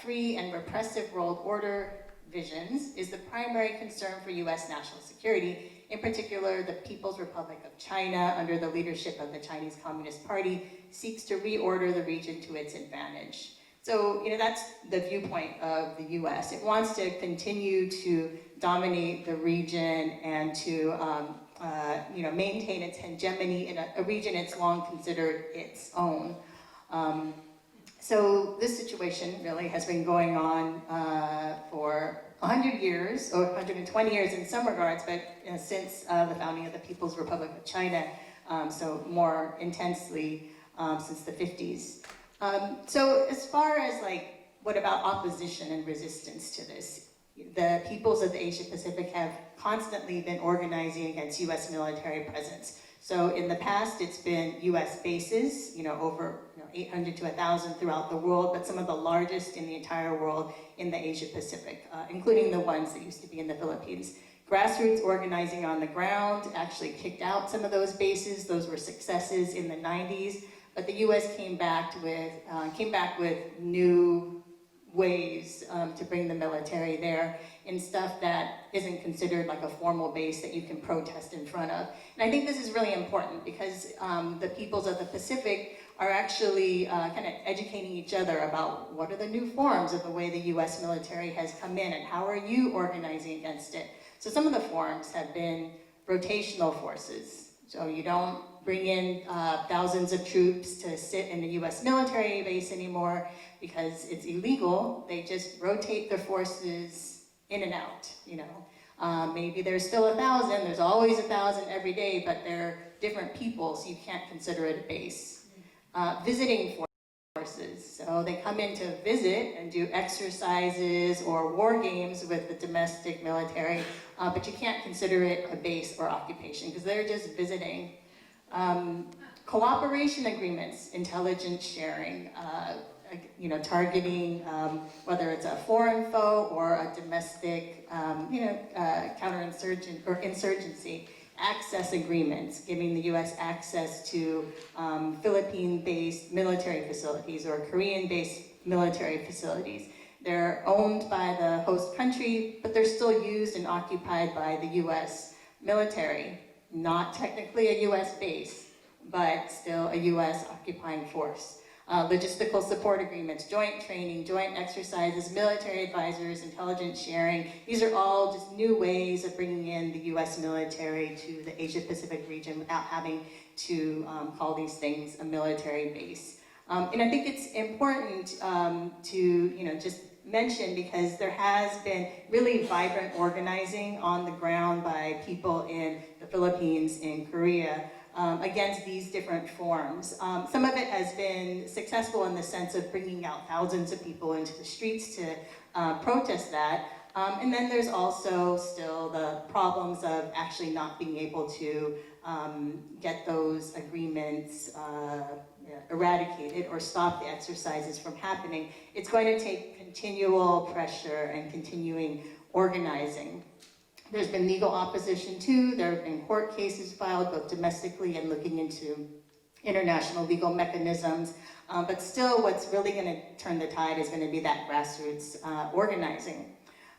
free and repressive world order visions is the primary concern for US national security. In particular, the People's Republic of China, under the leadership of the Chinese Communist Party, seeks to reorder the region to its advantage. So, that's the viewpoint of the US. It wants to continue to dominate the region and to, maintain its hegemony in a region it's long considered its own. So this situation really has been going on for 100 years, or 120 years in some regards, but since the founding of the People's Republic of China, so more intensely since the 50s. So as far as what about opposition and resistance to this? The peoples of the Asia Pacific have constantly been organizing against US military presence. So in the past, it's been US bases, over 800 to 1,000 throughout the world, but some of the largest in the entire world in the Asia Pacific, including the ones that used to be in the Philippines. Grassroots organizing on the ground actually kicked out some of those bases. Those were successes in the 90s, but the US came back with new ways to bring the military there in stuff that isn't considered like a formal base that you can protest in front of. And I think this is really important because the peoples of the Pacific are actually kind of educating each other about what are the new forms of the way the US military has come in and how are you organizing against it. So some of the forms have been rotational forces. So you don't bring in thousands of troops to sit in the US military base anymore because it's illegal. They just rotate their forces in and out, Maybe there's still 1,000, there's always 1,000 every day, but they're different people, so you can't consider it a base. Visiting forces, so they come in to visit and do exercises or war games with the domestic military, but you can't consider it a base or occupation because they're just visiting. Cooperation agreements, intelligence sharing, targeting whether it's a foreign foe or a domestic, counterinsurgent or insurgency. Access agreements, giving the U.S. access to Philippine-based military facilities or Korean-based military facilities. They're owned by the host country, but they're still used and occupied by the U.S. military. Not technically a U.S. base, but still a U.S. occupying force. Logistical support agreements, joint training, joint exercises, military advisors, intelligence sharing. These are all just new ways of bringing in the U.S. military to the Asia-Pacific region without having to call these things a military base. And I think it's important to just mention because there has been really vibrant organizing on the ground by people in the Philippines, in Korea, against these different forms. Some of it has been successful in the sense of bringing out thousands of people into the streets to protest that. And then there's also still the problems of actually not being able to get those agreements eradicated or stop the exercises from happening. It's going to take continual pressure and continuing organizing. There's been legal opposition too. There have been court cases filed, both domestically and looking into international legal mechanisms. But still, what's really going to turn the tide is going to be that grassroots organizing.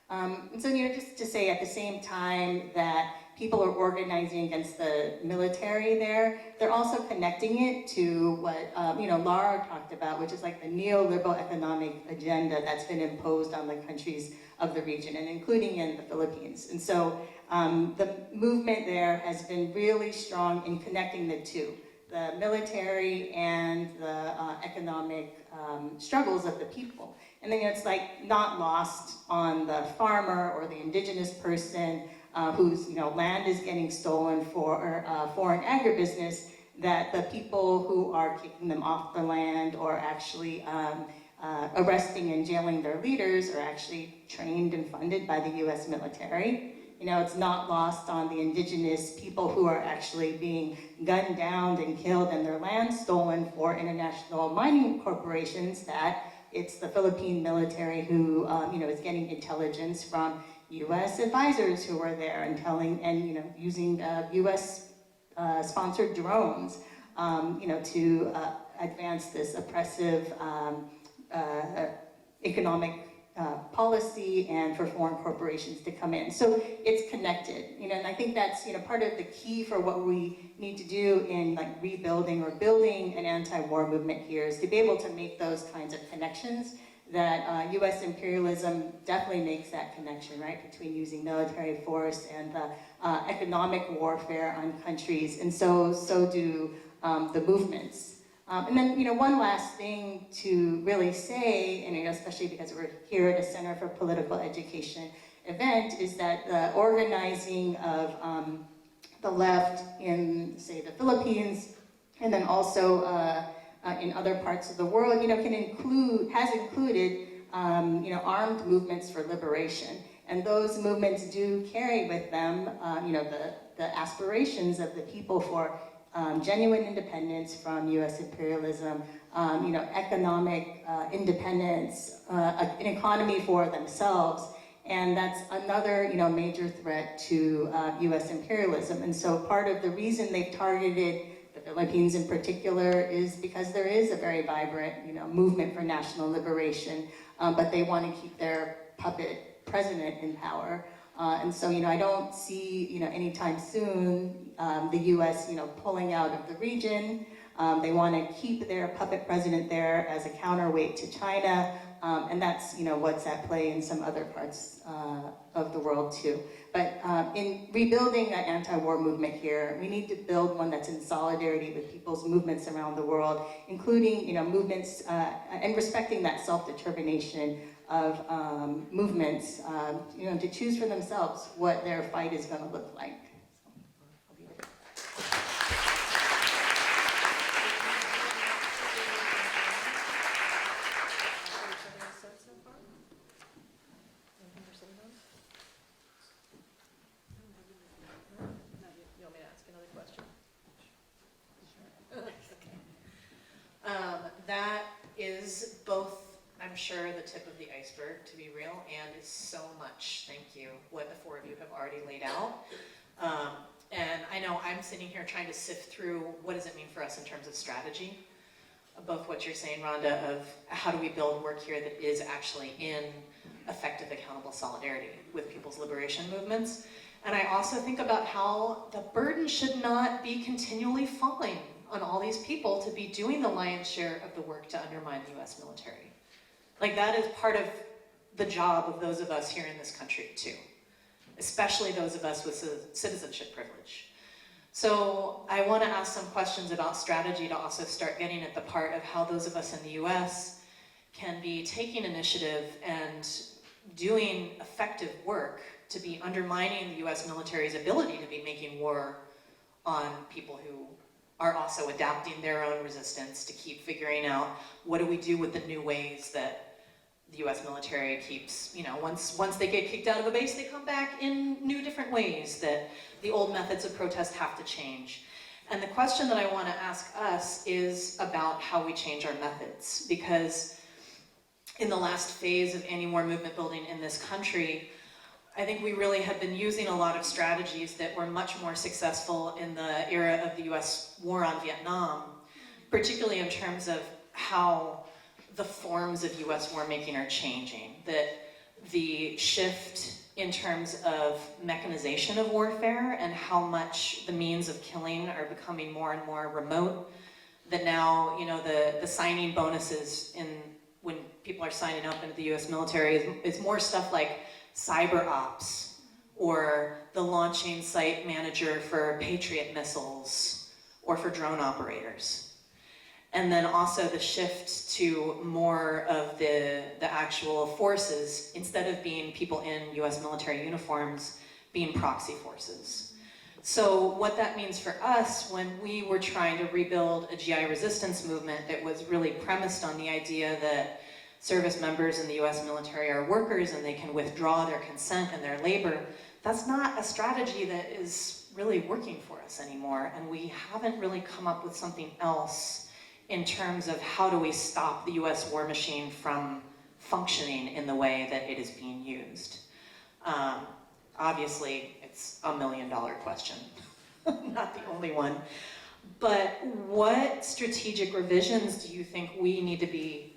And so, just to say at the same time that people are organizing against the military there, they're also connecting it to what, Lara talked about, which is like the neoliberal economic agenda that's been imposed on the countries of the region, and including in the Philippines. And so the movement there has been really strong in connecting the two, the military and the economic struggles of the people. And then it's like not lost on the farmer or the indigenous person whose land is getting stolen for foreign agribusiness, that the people who are kicking them off the land or actually arresting and jailing their leaders are actually trained and funded by the US military. It's not lost on the indigenous people who are actually being gunned down and killed and their land stolen for international mining corporations that it's the Philippine military who, is getting intelligence from U.S. advisors who are there and using U.S. sponsored drones, to advance this oppressive economic policy and for foreign corporations to come in. So it's connected, and I think that's, part of the key for what we need to do in rebuilding or building an anti-war movement here is to be able to make those kinds of connections that U.S. imperialism definitely makes that connection, right, between using military force and economic warfare on countries, and so do the movements. And then, one last thing to really say, and especially because we're here at a Center for Political Education event, is that the organizing of the left in, say, the Philippines, and then also in other parts of the world, has included, armed movements for liberation. And those movements do carry with them, the aspirations of the people for genuine independence from U.S. imperialism, economic independence, an economy for themselves, and that's another, major threat to U.S. imperialism. And so part of the reason they've targeted the Philippines in particular is because there is a very vibrant, movement for national liberation, but they want to keep their puppet president in power. And so, I don't see, anytime soon, the U.S., pulling out of the region. They want to keep their puppet president there as a counterweight to China, and that's, what's at play in some other parts of the world too. But in rebuilding that anti-war movement here, we need to build one that's in solidarity with people's movements around the world, including, movements and respecting that self-determination of movements, to choose for themselves what their fight is going to look like. That is both, I'm sure, the tip of the iceberg, to be real, and is so much, thank you, what the four of you have already laid out. And I know I'm sitting here trying to sift through what does it mean for us in terms of strategy, both what you're saying, Rhonda, of how do we build work here that is actually in effective, accountable solidarity with people's liberation movements. And I also think about how the burden should not be continually falling on all these people to be doing the lion's share of the work to undermine the US military. That is part of the job of those of us here in this country too, especially those of us with citizenship privilege. So I want to ask some questions about strategy to also start getting at the part of how those of us in the US can be taking initiative and doing effective work to be undermining the US military's ability to be making war on people who are also adapting their own resistance, to keep figuring out what do we do with the new ways that the US military keeps, once they get kicked out of a base, they come back in new different ways, that the old methods of protest have to change. And the question that I want to ask us is about how we change our methods, because in the last phase of anti-war movement building in this country, I think we really have been using a lot of strategies that were much more successful in the era of the US war on Vietnam, particularly in terms of how the forms of US war making are changing, that the shift in terms of mechanization of warfare and how much the means of killing are becoming more and more remote, that now, the signing bonuses when people are signing up into the US military is more stuff like cyber ops, or the launching site manager for Patriot missiles, or for drone operators. And then also the shift to more of the actual forces, instead of being people in US military uniforms, being proxy forces. So what that means for us, when we were trying to rebuild a GI resistance movement that was really premised on the idea that service members in the US military are workers and they can withdraw their consent and their labor, that's not a strategy that is really working for us anymore, and we haven't really come up with something else in terms of how do we stop the US war machine from functioning in the way that it is being used. Obviously, it's $1 million question, not the only one. But what strategic revisions do you think we need to be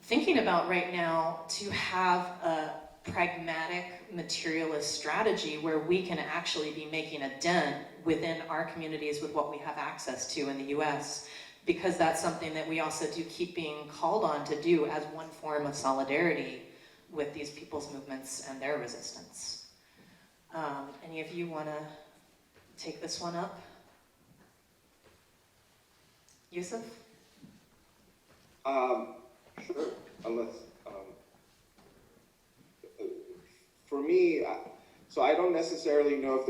thinking about right now to have a pragmatic materialist strategy where we can actually be making a dent within our communities with what we have access to in the US? Because that's something that we also do keep being called on to do as one form of solidarity with these people's movements and their resistance. Any of you want to take this one up? Yousef? Sure, unless, for me, so I don't necessarily know if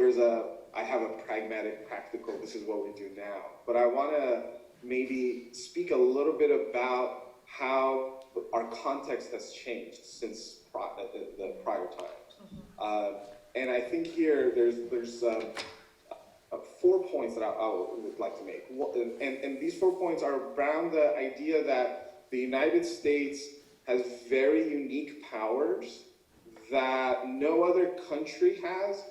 I have a pragmatic, practical, this is what we do now, but I want to maybe speak a little bit about how our context has changed since the prior times. And I think here there's 4 points that I would like to make. And these 4 points are around the idea that the United States has very unique powers that no other country has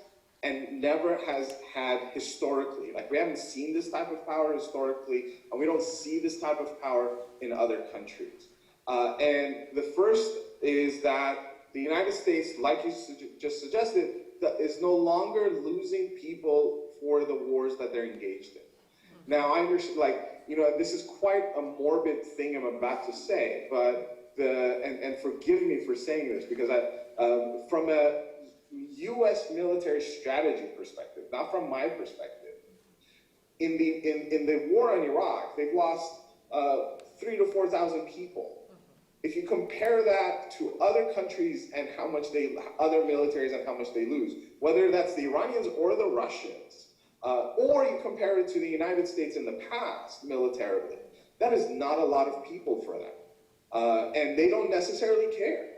and never has had historically. Like, we haven't seen this type of power historically, and we don't see this type of power in other countries. And the first is that the United States, like you just suggested, is no longer losing people for the wars that they're engaged in. Now, I understand, this is quite a morbid thing I'm about to say, but and forgive me for saying this, because from a U.S. military strategy perspective, not from my perspective, in the war in Iraq, they've lost 3,000 to 4,000 people. If you compare that to other countries and how much other militaries and how much they lose, whether that's the Iranians or the Russians, or you compare it to the United States in the past militarily, that is not a lot of people for them. And they don't necessarily care.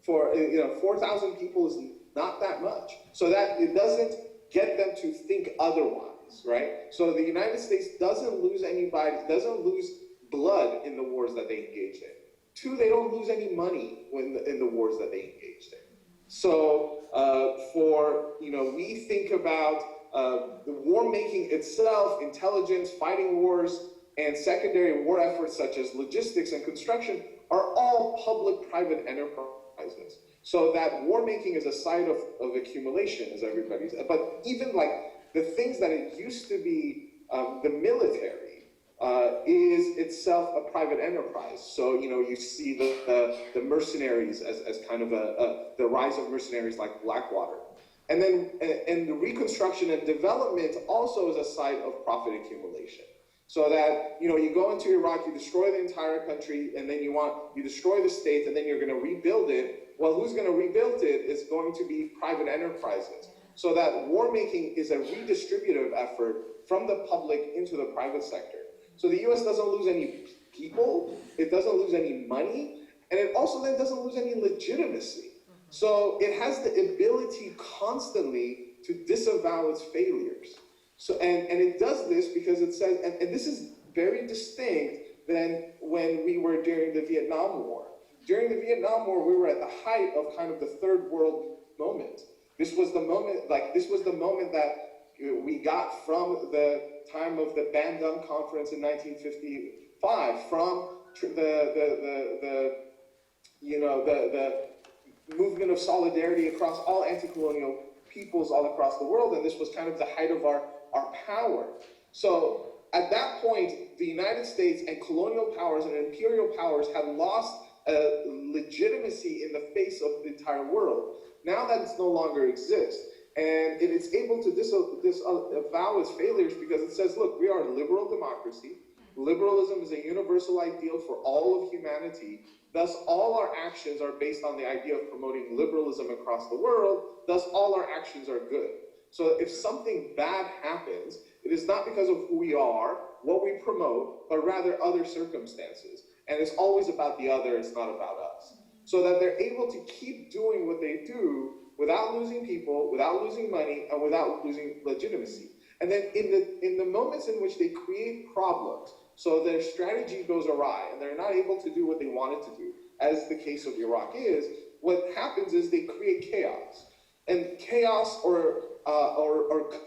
4,000 people is not that much. So that it doesn't get them to think otherwise, right? So the United States doesn't lose anybody, doesn't lose blood in the wars that they engage in. 2, they don't lose any money in the wars that they engaged in. So we think about the war making itself, intelligence, fighting wars, and secondary war efforts such as logistics and construction are all public-private enterprises. So that war making is a site of accumulation, as everybody's. But even like the things that it used to be the military, is itself a private enterprise. So, you see the mercenaries as kind of the rise of mercenaries like Blackwater. And then and the reconstruction and development also is a site of profit accumulation. So that, you go into Iraq, you destroy the entire country, and then you destroy the state, and then you're going to rebuild it. Well, who's going to rebuild it is going to be private enterprises. So that war making is a redistributive effort from the public into the private sector. So the US doesn't lose any people, it doesn't lose any money, and it also then doesn't lose any legitimacy. So it has the ability constantly to disavow its failures. So, and it does this because it says, and this is very distinct than when we were during the Vietnam War. During the Vietnam War, we were at the height of kind of the third world moment. This was the moment that we got from the time of the Bandung Conference in 1955, from the movement of solidarity across all anti-colonial peoples all across the world, and this was kind of the height of our power. So at that point, the United States and colonial powers and imperial powers had lost legitimacy in the face of the entire world. Now that it's no longer exists, and it is able to disavow its failures because it says, look, we are a liberal democracy. Liberalism is a universal ideal for all of humanity. Thus, all our actions are based on the idea of promoting liberalism across the world. Thus, all our actions are good. So if something bad happens, it is not because of who we are, what we promote, but rather other circumstances. And it's always about the other, it's not about us. So that they're able to keep doing what they do without losing people, without losing money, and without losing legitimacy. And then in the moments in which they create problems, So their strategy goes awry, and they're not able to do what they wanted to do, as the case of Iraq is. What happens is they create chaos, and chaos or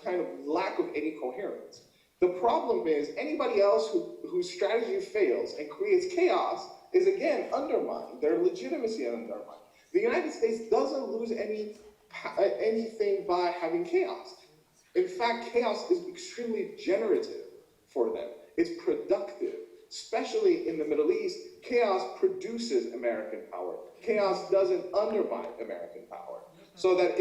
kind of lack of any coherence. The problem is anybody else whose strategy fails and creates chaos is again undermined, their legitimacy is undermined. The United States doesn't lose anything by having chaos. In fact, chaos is extremely generative for them. It's productive, especially in the Middle East. Chaos produces American power. Chaos doesn't undermine American power. So that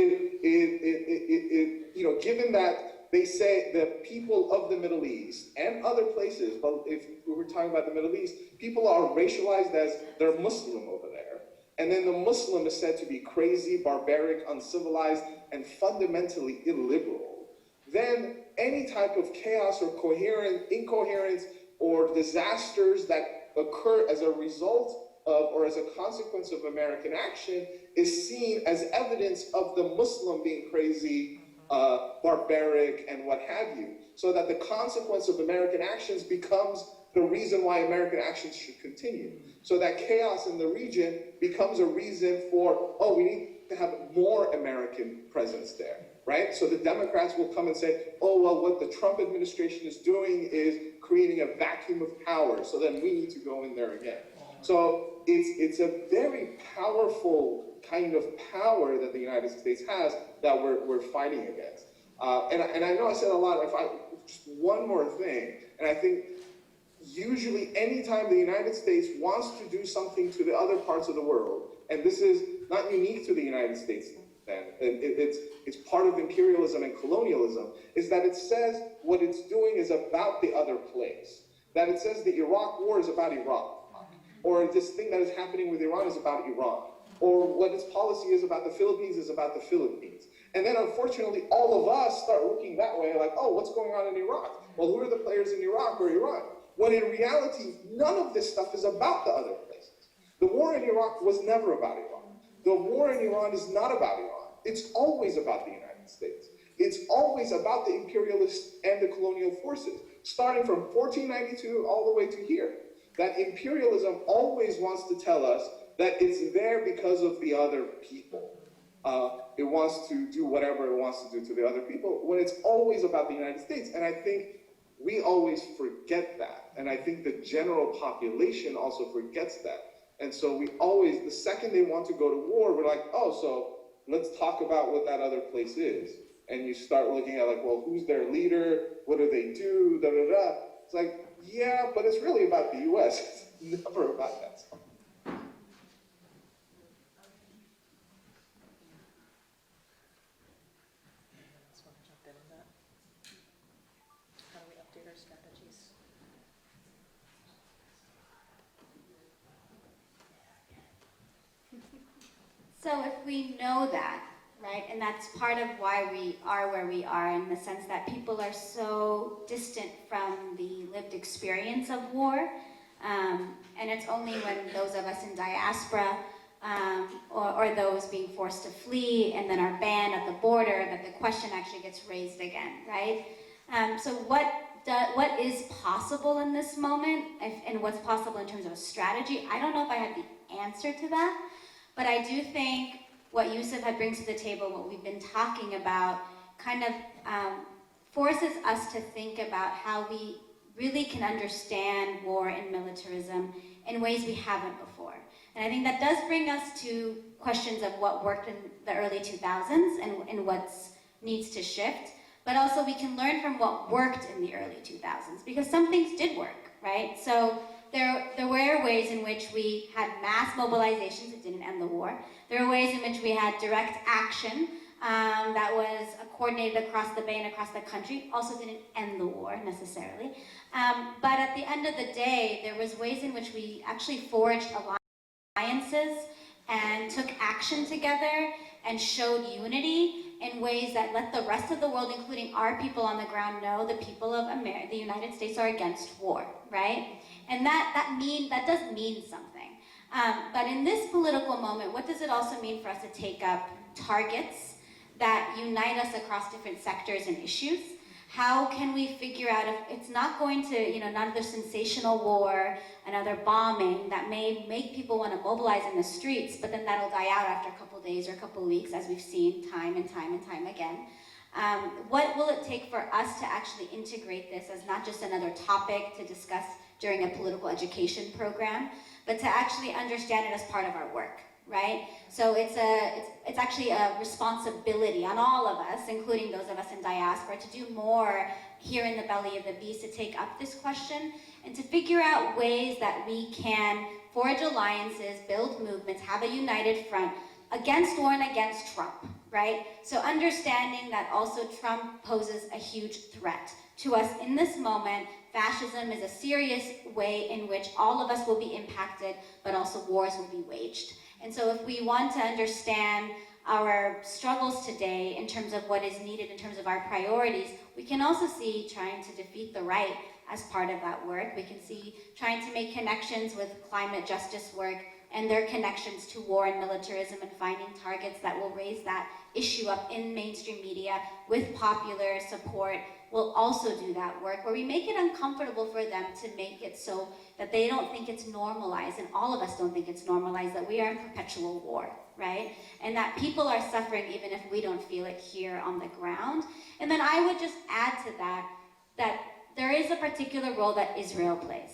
given that they say the people of the Middle East and other places, but if we were talking about the Middle East, people are racialized as they're Muslim over there. And then the Muslim is said to be crazy, barbaric, uncivilized, and fundamentally illiberal. Then any type of chaos or incoherence or disasters that occur as a result of or as a consequence of American action is seen as evidence of the Muslim being crazy, barbaric, and what have you. So that the consequence of American actions becomes the reason why American actions should continue. So that chaos in the region becomes a reason for, oh, we need to have more American presence there, right? So the Democrats will come and say, oh, well, what the Trump administration is doing is creating a vacuum of power, so then we need to go in there again. So it's a very powerful kind of power that the United States has that we're fighting against. And I know I said a lot, just one more thing, and I think usually anytime the United States wants to do something to the other parts of the world, and this is not unique to the United States then, it's part of imperialism and colonialism, is that it says what it's doing is about the other place. That it says the Iraq war is about Iraq, or this thing that is happening with Iran is about Iran, or what its policy is about the Philippines is about the Philippines. And then unfortunately, all of us start looking that way, like, oh, what's going on in Iraq? Well, who are the players in Iraq or Iran? When in reality, none of this stuff is about the other places. The war in Iraq was never about Iran. The war in Iran is not about Iran. It's always about the United States. It's always about the imperialists and the colonial forces, starting from 1492 all the way to here. That imperialism always wants to tell us that it's there because of the other people. It wants to do whatever it wants to do to the other people, when it's always about the United States. And I think we always forget that. And I think the general population also forgets that. And so we always, the second they want to go to war, we're like, oh, so let's talk about what that other place is. And you start looking at like, well, who's their leader? What do they do? Da, da, da. It's like, yeah, but it's really about the US. It's never about that stuff. How do we update our strategies? So if we know that, right, and that's part of why we are where we are, in the sense that people are so distant from the lived experience of war, and it's only when those of us in diaspora or those being forced to flee and then are banned at the border that the question actually gets raised again, right? So what is possible in this moment, and what's possible in terms of a strategy? I don't know if I have the answer to that, but I do think what Yousef had brings to the table, what we've been talking about, kind of forces us to think about how we really can understand war and militarism in ways we haven't before. And I think that does bring us to questions of what worked in the early 2000s and what needs to shift. But also we can learn from what worked in the early 2000s, because some things did work, right? So there were ways in which we had mass mobilizations that didn't end the war. There were ways in which we had direct action that was coordinated across the bay and across the country, also didn't end the war necessarily. But at the end of the day, there was ways in which we actually forged alliances and took action together and showed unity in ways that let the rest of the world, including our people on the ground, know the people of the United States are against war, right? And that does mean something. But in this political moment, what does it also mean for us to take up targets that unite us across different sectors and issues? How can we figure out if it's not going to, another sensational war, another bombing that may make people want to mobilize in the streets, but then that'll die out after a couple days or a couple weeks, as we've seen time and time and time again. What will it take for us to actually integrate this as not just another topic to discuss during a political education program, but to actually understand it as part of our work, right? So it's actually a responsibility on all of us, including those of us in diaspora, to do more here in the belly of the beast, to take up this question and to figure out ways that we can forge alliances, build movements, have a united front against war and against Trump, right? So understanding that also Trump poses a huge threat to us in this moment. Fascism is a serious way in which all of us will be impacted, but also wars will be waged. And so if we want to understand our struggles today in terms of what is needed, in terms of our priorities, we can also see trying to defeat the right as part of that work. We can see trying to make connections with climate justice work and their connections to war and militarism, and finding targets that will raise that issue up in mainstream media with popular support. We'll also do that work where we make it uncomfortable for them, to make it so that they don't think it's normalized, and all of us don't think it's normalized, that we are in perpetual war, right? And that people are suffering even if we don't feel it here on the ground. And then I would just add to that there is a particular role that Israel plays.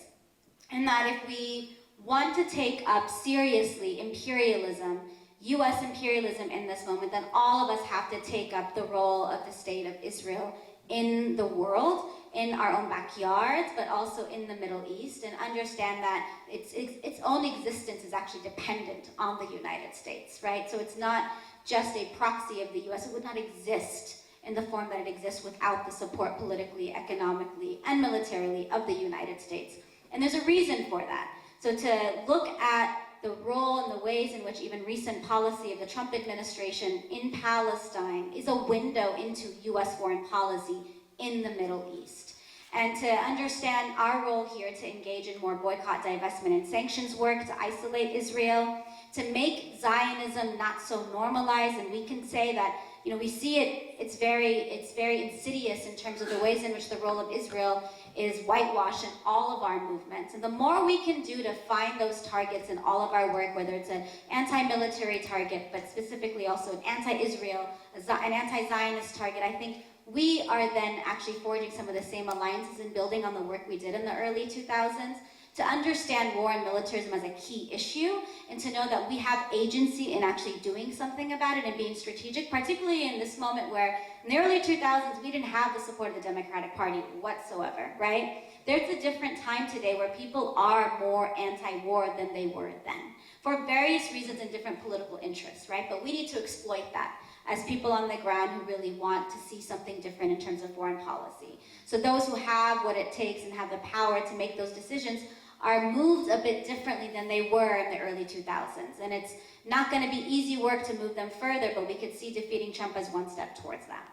And that if we want to take up seriously imperialism, US imperialism in this moment, then all of us have to take up the role of the state of Israel in the world, in our own backyards, but also in the Middle East, and understand that its own existence is actually dependent on the United States, right? So it's not just a proxy of the US. It would not exist in the form that it exists without the support politically, economically, and militarily of the United States. And there's a reason for that. So to look at the role and the ways in which even recent policy of the Trump administration in Palestine is a window into US foreign policy in the Middle East. And to understand our role here to engage in more boycott, divestment, and sanctions work, to isolate Israel, to make Zionism not so normalized. And we can say that, we see it's very insidious in terms of the ways in which the role of Israel is whitewashed in all of our movements. And the more we can do to find those targets in all of our work, whether it's an anti-military target, but specifically also an anti-Israel, an anti-Zionist target, I think we are then actually forging some of the same alliances and building on the work we did in the early 2000s, to understand war and militarism as a key issue, and to know that we have agency in actually doing something about it and being strategic, particularly in this moment where in the early 2000s, we didn't have the support of the Democratic Party whatsoever, right? There's a different time today where people are more anti-war than they were then, for various reasons and different political interests, right? But we need to exploit that as people on the ground who really want to see something different in terms of foreign policy. So those who have what it takes and have the power to make those decisions are moved a bit differently than they were in the early 2000s. And it's not going to be easy work to move them further, but we could see defeating Trump as one step towards that.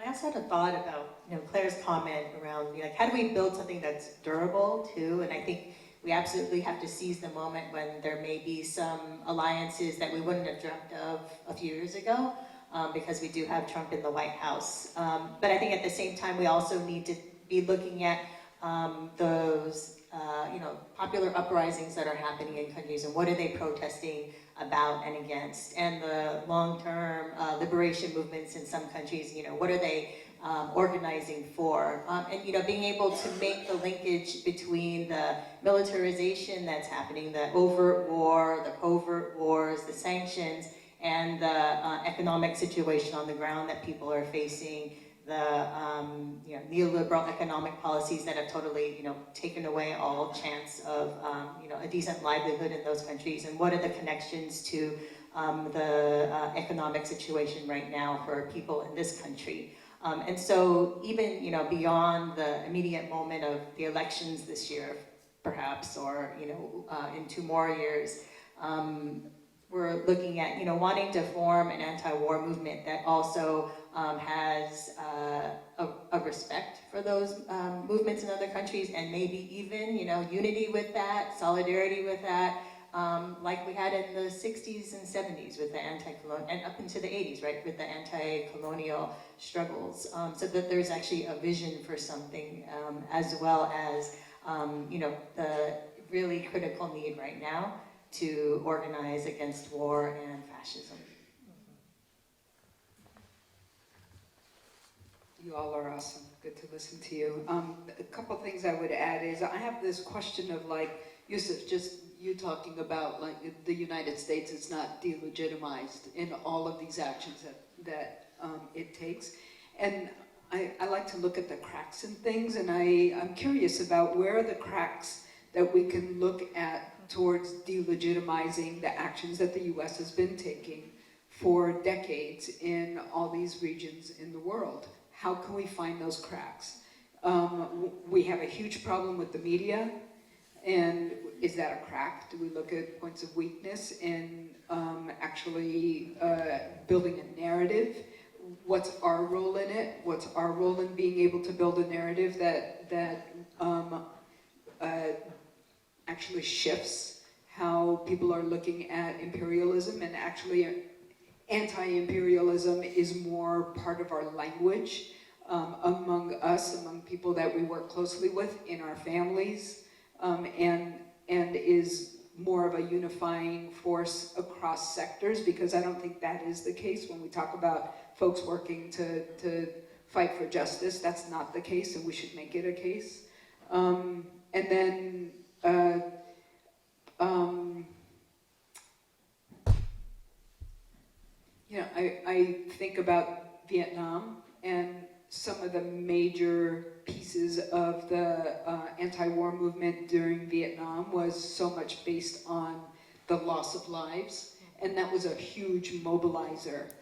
I also had a thought about, Claire's comment around, how do we build something that's durable too? And I think we absolutely have to seize the moment when there may be some alliances that we wouldn't have dreamt of a few years ago, because we do have Trump in the White House. But I think at the same time, we also need to be looking at those popular uprisings that are happening in countries, and what are they protesting about and against, and the long-term liberation movements in some countries, what are they organizing for, and being able to make the linkage between the militarization that's happening, the overt war, the covert wars, the sanctions, and the economic situation on the ground that people are facing, the neoliberal economic policies that have totally taken away all chance of a decent livelihood in those countries, and what are the connections to the economic situation right now for people in this country. And so even beyond the immediate moment of the elections this year, perhaps, or in 2 more years, we're looking at wanting to form an anti-war movement that also has a respect for those movements in other countries, and maybe even unity with that, solidarity with that, like we had in the 60s and 70s with the anti-colonial, and up into the 80s, right, with the anti-colonial struggles. So that there's actually a vision for something, as well as, you know, the really critical need right now to organize against war and fascism. You all are awesome. Good to listen to you. A couple things I would add is I have this question of, like, Yousef, just you talking about, like, the United States is not delegitimized in all of these actions that it takes. And I like to look at the cracks in things, and I'm curious about where are the cracks that we can look at towards delegitimizing the actions that the US has been taking for decades in all these regions in the world. How can we find those cracks? We have a huge problem with the media, and is that a crack? Do we look at points of weakness in actually building a narrative? What's our role in it? What's our role in being able to build a narrative that actually shifts how people are looking at imperialism, and actually anti-imperialism is more part of our language among us, among people that we work closely with in our families, and is more of a unifying force across sectors, because I don't think that is the case when we talk about folks working to fight for justice. That's not the case, and we should make it a case. And then you know, I think about Vietnam, and some of the major pieces of the anti-war movement during Vietnam was so much based on the loss of lives, and that was a huge mobilizer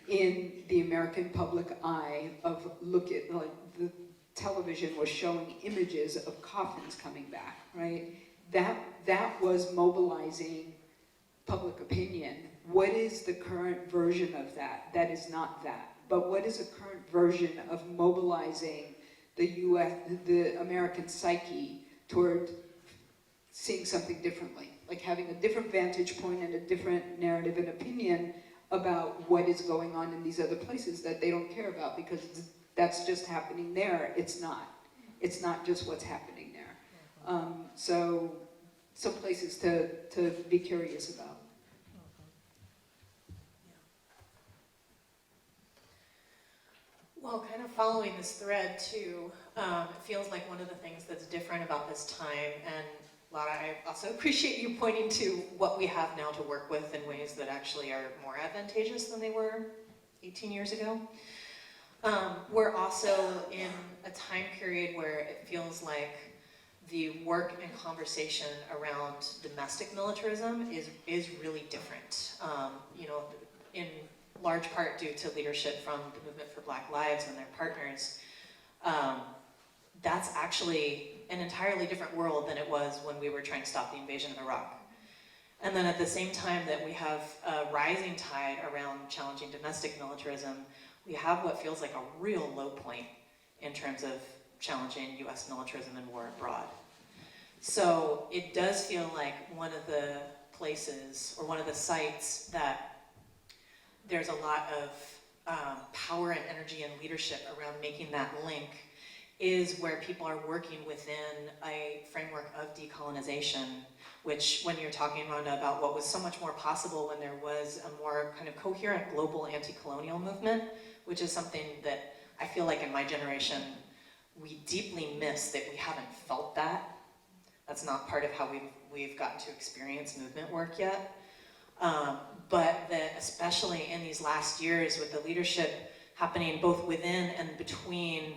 in the American public eye of look at, like, the television was showing images of coffins coming back, right? That was mobilizing public opinion. What is the current version of that? That is not that. But what is a current version of mobilizing the American psyche toward seeing something differently? Like having a different vantage point and a different narrative and opinion about what is going on in these other places that they don't care about, because that's just happening there. It's not. It's not just what's happening there. So some places to be curious about. Well, kind of following this thread too, it feels like one of the things that's different about this time, and Lara, I also appreciate you pointing to what we have now to work with in ways that actually are more advantageous than they were 18 years ago. We're also in a time period where it feels like the work and conversation around domestic militarism is really different. You know, in large part due to leadership from the Movement for Black Lives and their partners. That's actually an entirely different world than it was when we were trying to stop the invasion of Iraq. And then at the same time that we have a rising tide around challenging domestic militarism, we have what feels like a real low point in terms of challenging US militarism and war abroad. So it does feel like one of the places, or one of the sites that there's a lot of power and energy and leadership around making that link, is where people are working within a framework of decolonization, which when you're talking, Rhonda, about what was so much more possible when there was a more kind of coherent global anti-colonial movement, which is something that I feel like in my generation, we deeply miss, that we haven't felt that. That's not part of how we've gotten to experience movement work yet. But that especially in these last years with the leadership happening both within and between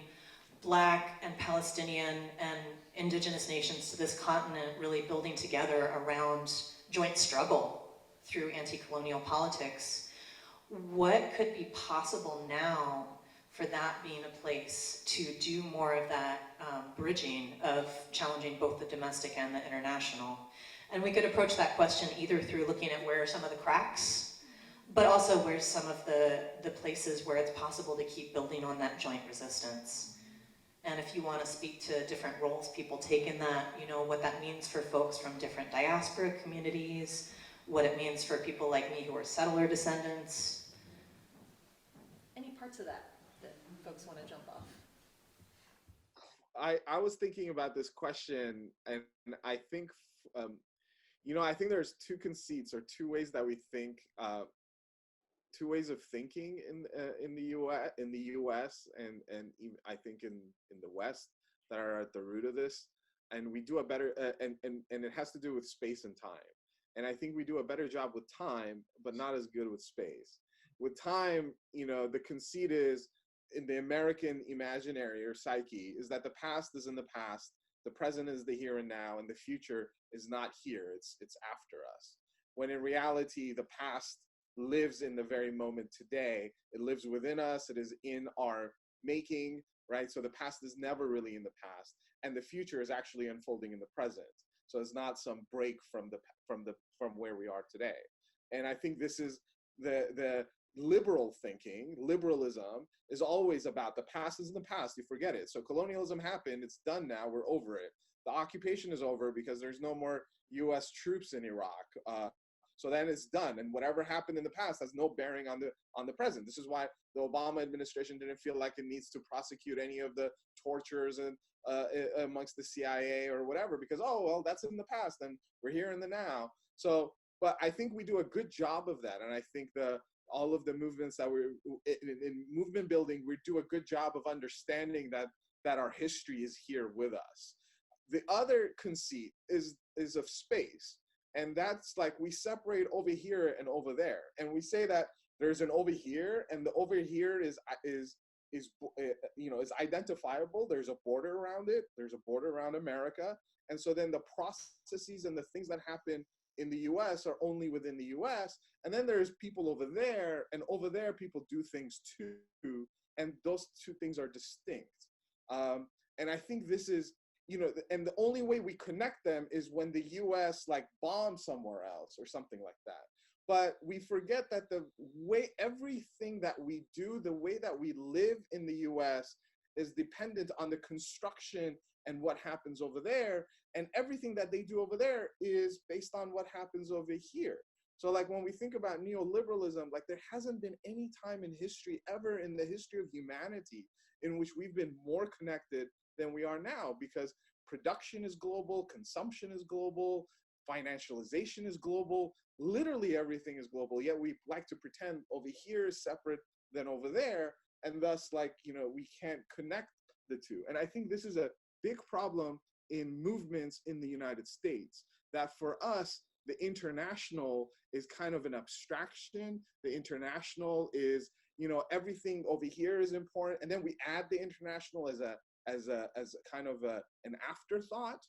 Black and Palestinian and indigenous nations to this continent really building together around joint struggle through anti-colonial politics, what could be possible now for that being a place to do more of that bridging of challenging both the domestic and the international? And we could approach that question either through looking at where are some of the cracks, but also where's some of the places where it's possible to keep building on that joint resistance. And if you want to speak to different roles people take in that, you know, what that means for folks from different diaspora communities, what it means for people like me who are settler descendants. Any parts of that folks want to jump off? I was thinking about this question, and I think, you know, I think there's two conceits or two ways that we think, two ways of thinking in the U.S. and even, I think in the West that are at the root of this, and we do a better and it has to do with space and time, and I think we do a better job with time, but not as good with space. With time, you know, the conceit is in the American imaginary or psyche is that the past is in the past, the present is the here and now, and the future is not here. It's after us. When in reality, the past lives in the very moment today. It lives within us. It is in our making, right? So the past is never really in the past, and the future is actually unfolding in the present. So it's not some break from where we are today. And I think this is the liberal thinking. Liberalism is always about the past is in the past. You forget it. So colonialism happened. It's done now. We're over it. The occupation is over because there's no more U.S. troops in Iraq. So then it's done, and whatever happened in the past has no bearing on the present. This is why the Obama administration didn't feel like it needs to prosecute any of the tortures and amongst the CIA or whatever, because oh well, that's in the past, and we're here in the now. So, but I think we do a good job of that, and I think all of the movements that we're in movement building, we do a good job of understanding that our history is here with us. The other conceit is of space. And that's like we separate over here and over there, and we say that there's an over here, and the over here is you know, is identifiable. There's a border around it. There's a border around America, and so then the processes and the things that happen in the U.S. are only within the U.S. And then there's people over there, and over there people do things too, and those two things are distinct. And I think this is, you know, and the only way we connect them is when the U.S. like bombs somewhere else or something like that. But we forget that the way everything that we do, the way that we live in the U.S. is dependent on the construction and what happens over there. And everything that they do over there is based on what happens over here. So like when we think about neoliberalism, like there hasn't been any time in history ever in the history of humanity in which we've been more connected than we are now, because production is global, consumption is global, financialization is global, literally everything is global, yet we like to pretend over here is separate than over there, and thus, like, you know, we can't connect the two. And I think this is a big problem in movements in the United States, that for us, the international is kind of an abstraction. The international is, you know, everything over here is important, and then we add the international as a kind of an afterthought.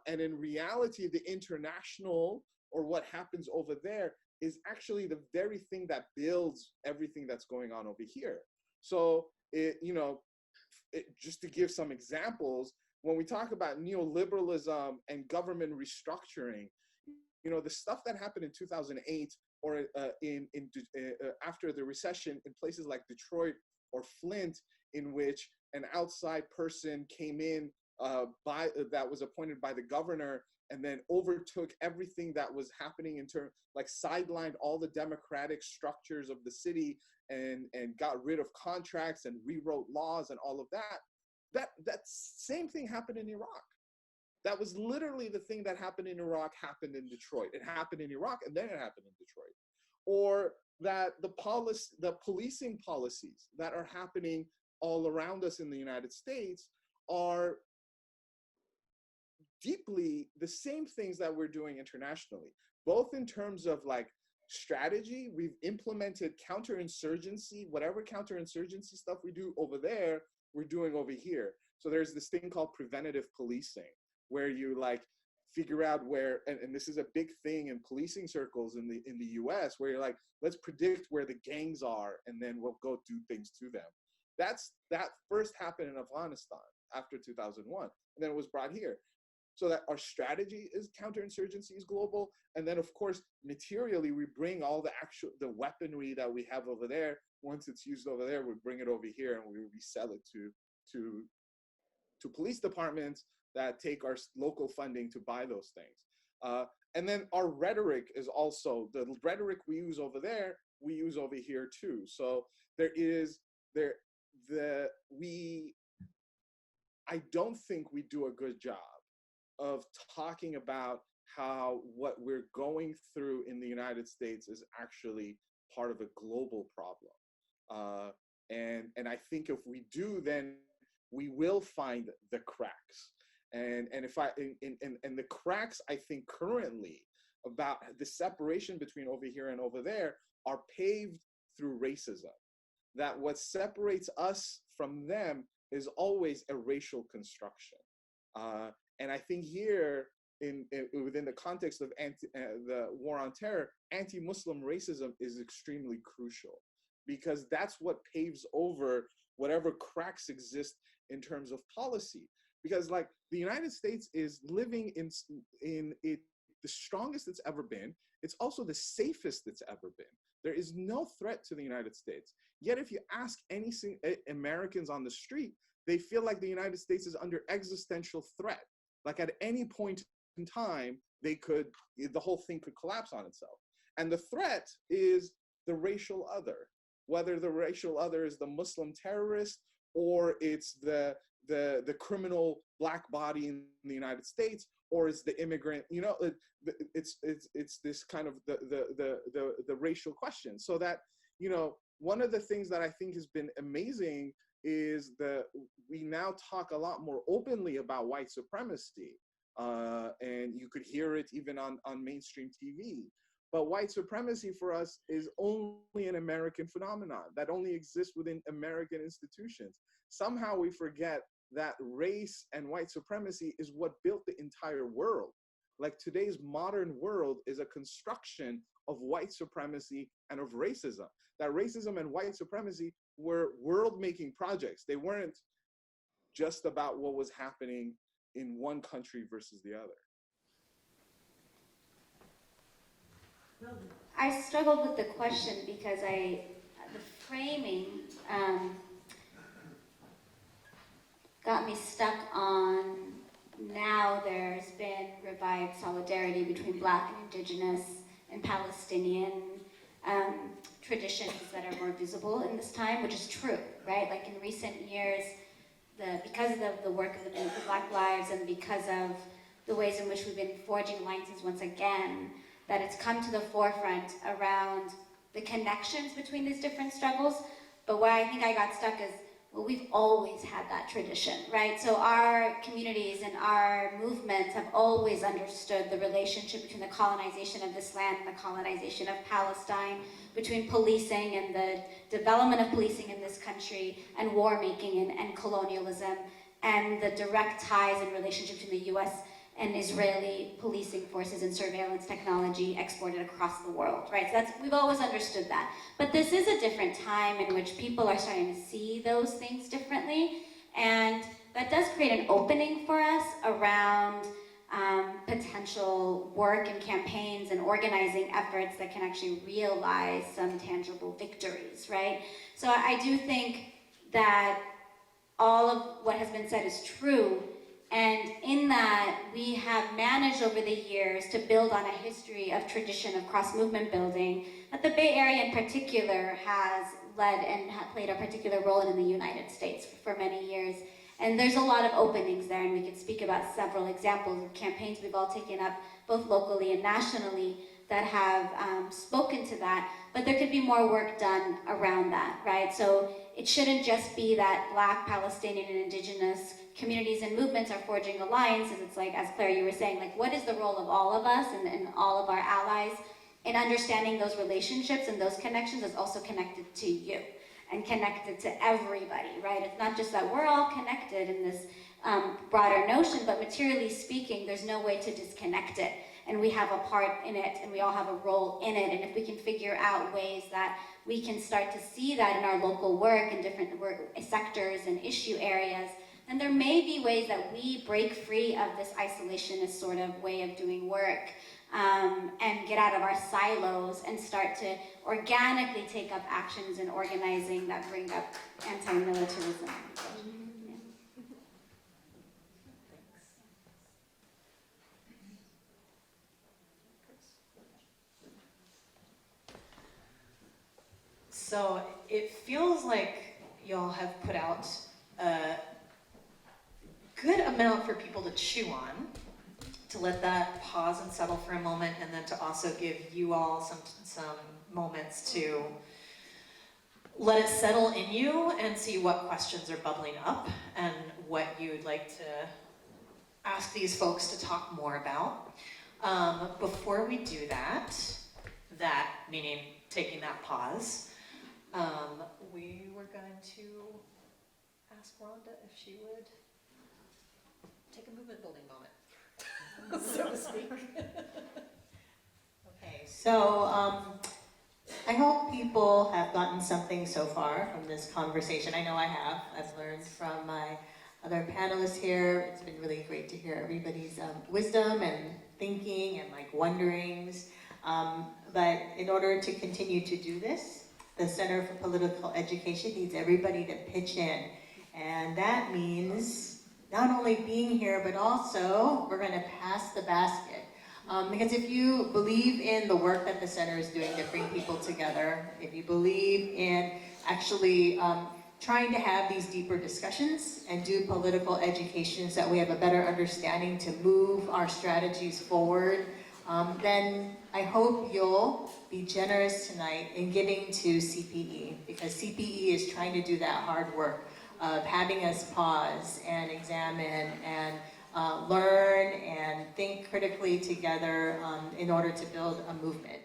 And in reality, the international, or what happens over there, is actually the very thing that builds everything that's going on over here. So, you know, just to give some examples, when we talk about neoliberalism and government restructuring, you know, the stuff that happened in 2008 or after the recession in places like Detroit or Flint, in which an outside person came in that was appointed by the governor and then overtook everything that was happening in terms, like sidelined all the democratic structures of the city and got rid of contracts and rewrote laws and all of that. That same thing happened in Iraq. That was literally the thing that happened in Iraq happened in Detroit. It happened in Iraq and then it happened in Detroit. Or that the policing policies that are happening all around us in the United States are deeply the same things that we're doing internationally, both in terms of like strategy. We've implemented counterinsurgency, whatever counterinsurgency stuff we do over there, we're doing over here. So there's this thing called preventative policing, where you like figure out where, and this is a big thing in policing circles in the US, where you're like, let's predict where the gangs are and then we'll go do things to them. That first happened in Afghanistan after 2001, and then it was brought here. So that our strategy is counterinsurgency is global, and then of course materially we bring all the weaponry that we have over there. Once it's used over there, we bring it over here and we resell it to to police departments that take our local funding to buy those things. And then our rhetoric is also, the rhetoric we use over there, we use over here too. So I don't think we do a good job of talking about how what we're going through in the United States is actually part of a global problem. And I think if we do, then we will find the cracks. And the cracks, I think currently about the separation between over here and over there are paved through racism. That what separates us from them is always a racial construction. And I think here, within the context of the war on terror, anti-Muslim racism is extremely crucial, because that's what paves over whatever cracks exist in terms of policy. Because like the United States is living in it, the strongest it's ever been. It's also the safest it's ever been. There is no threat to the United States. Yet if you ask any Americans on the street, they feel like the United States is under existential threat. Like at any point in time, the whole thing could collapse on itself. And the threat is the racial other, whether the racial other is the Muslim terrorist or it's the criminal black body in the United States, or it's the immigrant, you know, it's this kind of the racial question. So that, you know, one of the things that I think has been amazing is that we now talk a lot more openly about white supremacy. And you could hear it even on mainstream TV. But white supremacy for us is only an American phenomenon that only exists within American institutions. Somehow we forget that race and white supremacy is what built the entire world. Like today's modern world is a construction of white supremacy and of racism. That racism and white supremacy were world-making projects. They weren't just about what was happening in one country versus the other. I struggled with the question because the framing got me stuck on now there's been revived solidarity between Black and Indigenous and Palestinian traditions that are more visible in this time, which is true, right? Like in recent years, because of the work of the Black Lives and because of the ways in which we've been forging alliances once again, that it's come to the forefront around the connections between these different struggles. But where I think I got stuck is, well, we've always had that tradition, right? So our communities and our movements have always understood the relationship between the colonization of this land and the colonization of Palestine, between policing and the development of policing in this country and war making and colonialism, and the direct ties and relationship between the US and Israeli policing forces and surveillance technology exported across the world, right? So we've always understood that. But this is a different time in which people are starting to see those things differently, and that does create an opening for us around potential work and campaigns and organizing efforts that can actually realize some tangible victories, right? So I do think that all of what has been said is true, and in that, we have managed over the years to build on a history of tradition of cross-movement building that the Bay Area in particular has led and played a particular role in the United States for many years. And there's a lot of openings there, and we can speak about several examples of campaigns we've all taken up, both locally and nationally, that have spoken to that. But there could be more work done around that, right? So it shouldn't just be that Black, Palestinian, and Indigenous communities and movements are forging alliances. It's like, as Claire, you were saying, like, what is the role of all of us and all of our allies in understanding those relationships and those connections is also connected to you and connected to everybody, right? It's not just that we're all connected in this broader notion, but materially speaking, there's no way to disconnect it. And we have a part in it, and we all have a role in it. And if we can figure out ways that we can start to see that in our local work and different work sectors and issue areas, then there may be ways that we break free of this isolationist sort of way of doing work and get out of our silos and start to organically take up actions and organizing that bring up anti-militarism. So it feels like y'all have put out a good amount for people to chew on, to let that pause and settle for a moment, and then to also give you all some moments to let it settle in you and see what questions are bubbling up and what you'd like to ask these folks to talk more about. Before we do that meaning taking that pause, we were going to ask Rhonda if she would Take a movement building moment, so to speak. Okay, so I hope people have gotten something so far from this conversation. I know I have. I've learned from my other panelists here. It's been really great to hear everybody's wisdom and thinking and like wonderings. But in order to continue to do this, the Center for Political Education needs everybody to pitch in. And that means not only being here, but also we're going to pass the basket. Because if you believe in the work that the center is doing to bring people together, if you believe in actually trying to have these deeper discussions and do political education so that we have a better understanding to move our strategies forward, then I hope you'll be generous tonight in giving to CPE, because CPE is trying to do that hard work of having us pause and examine and learn and think critically together in order to build a movement.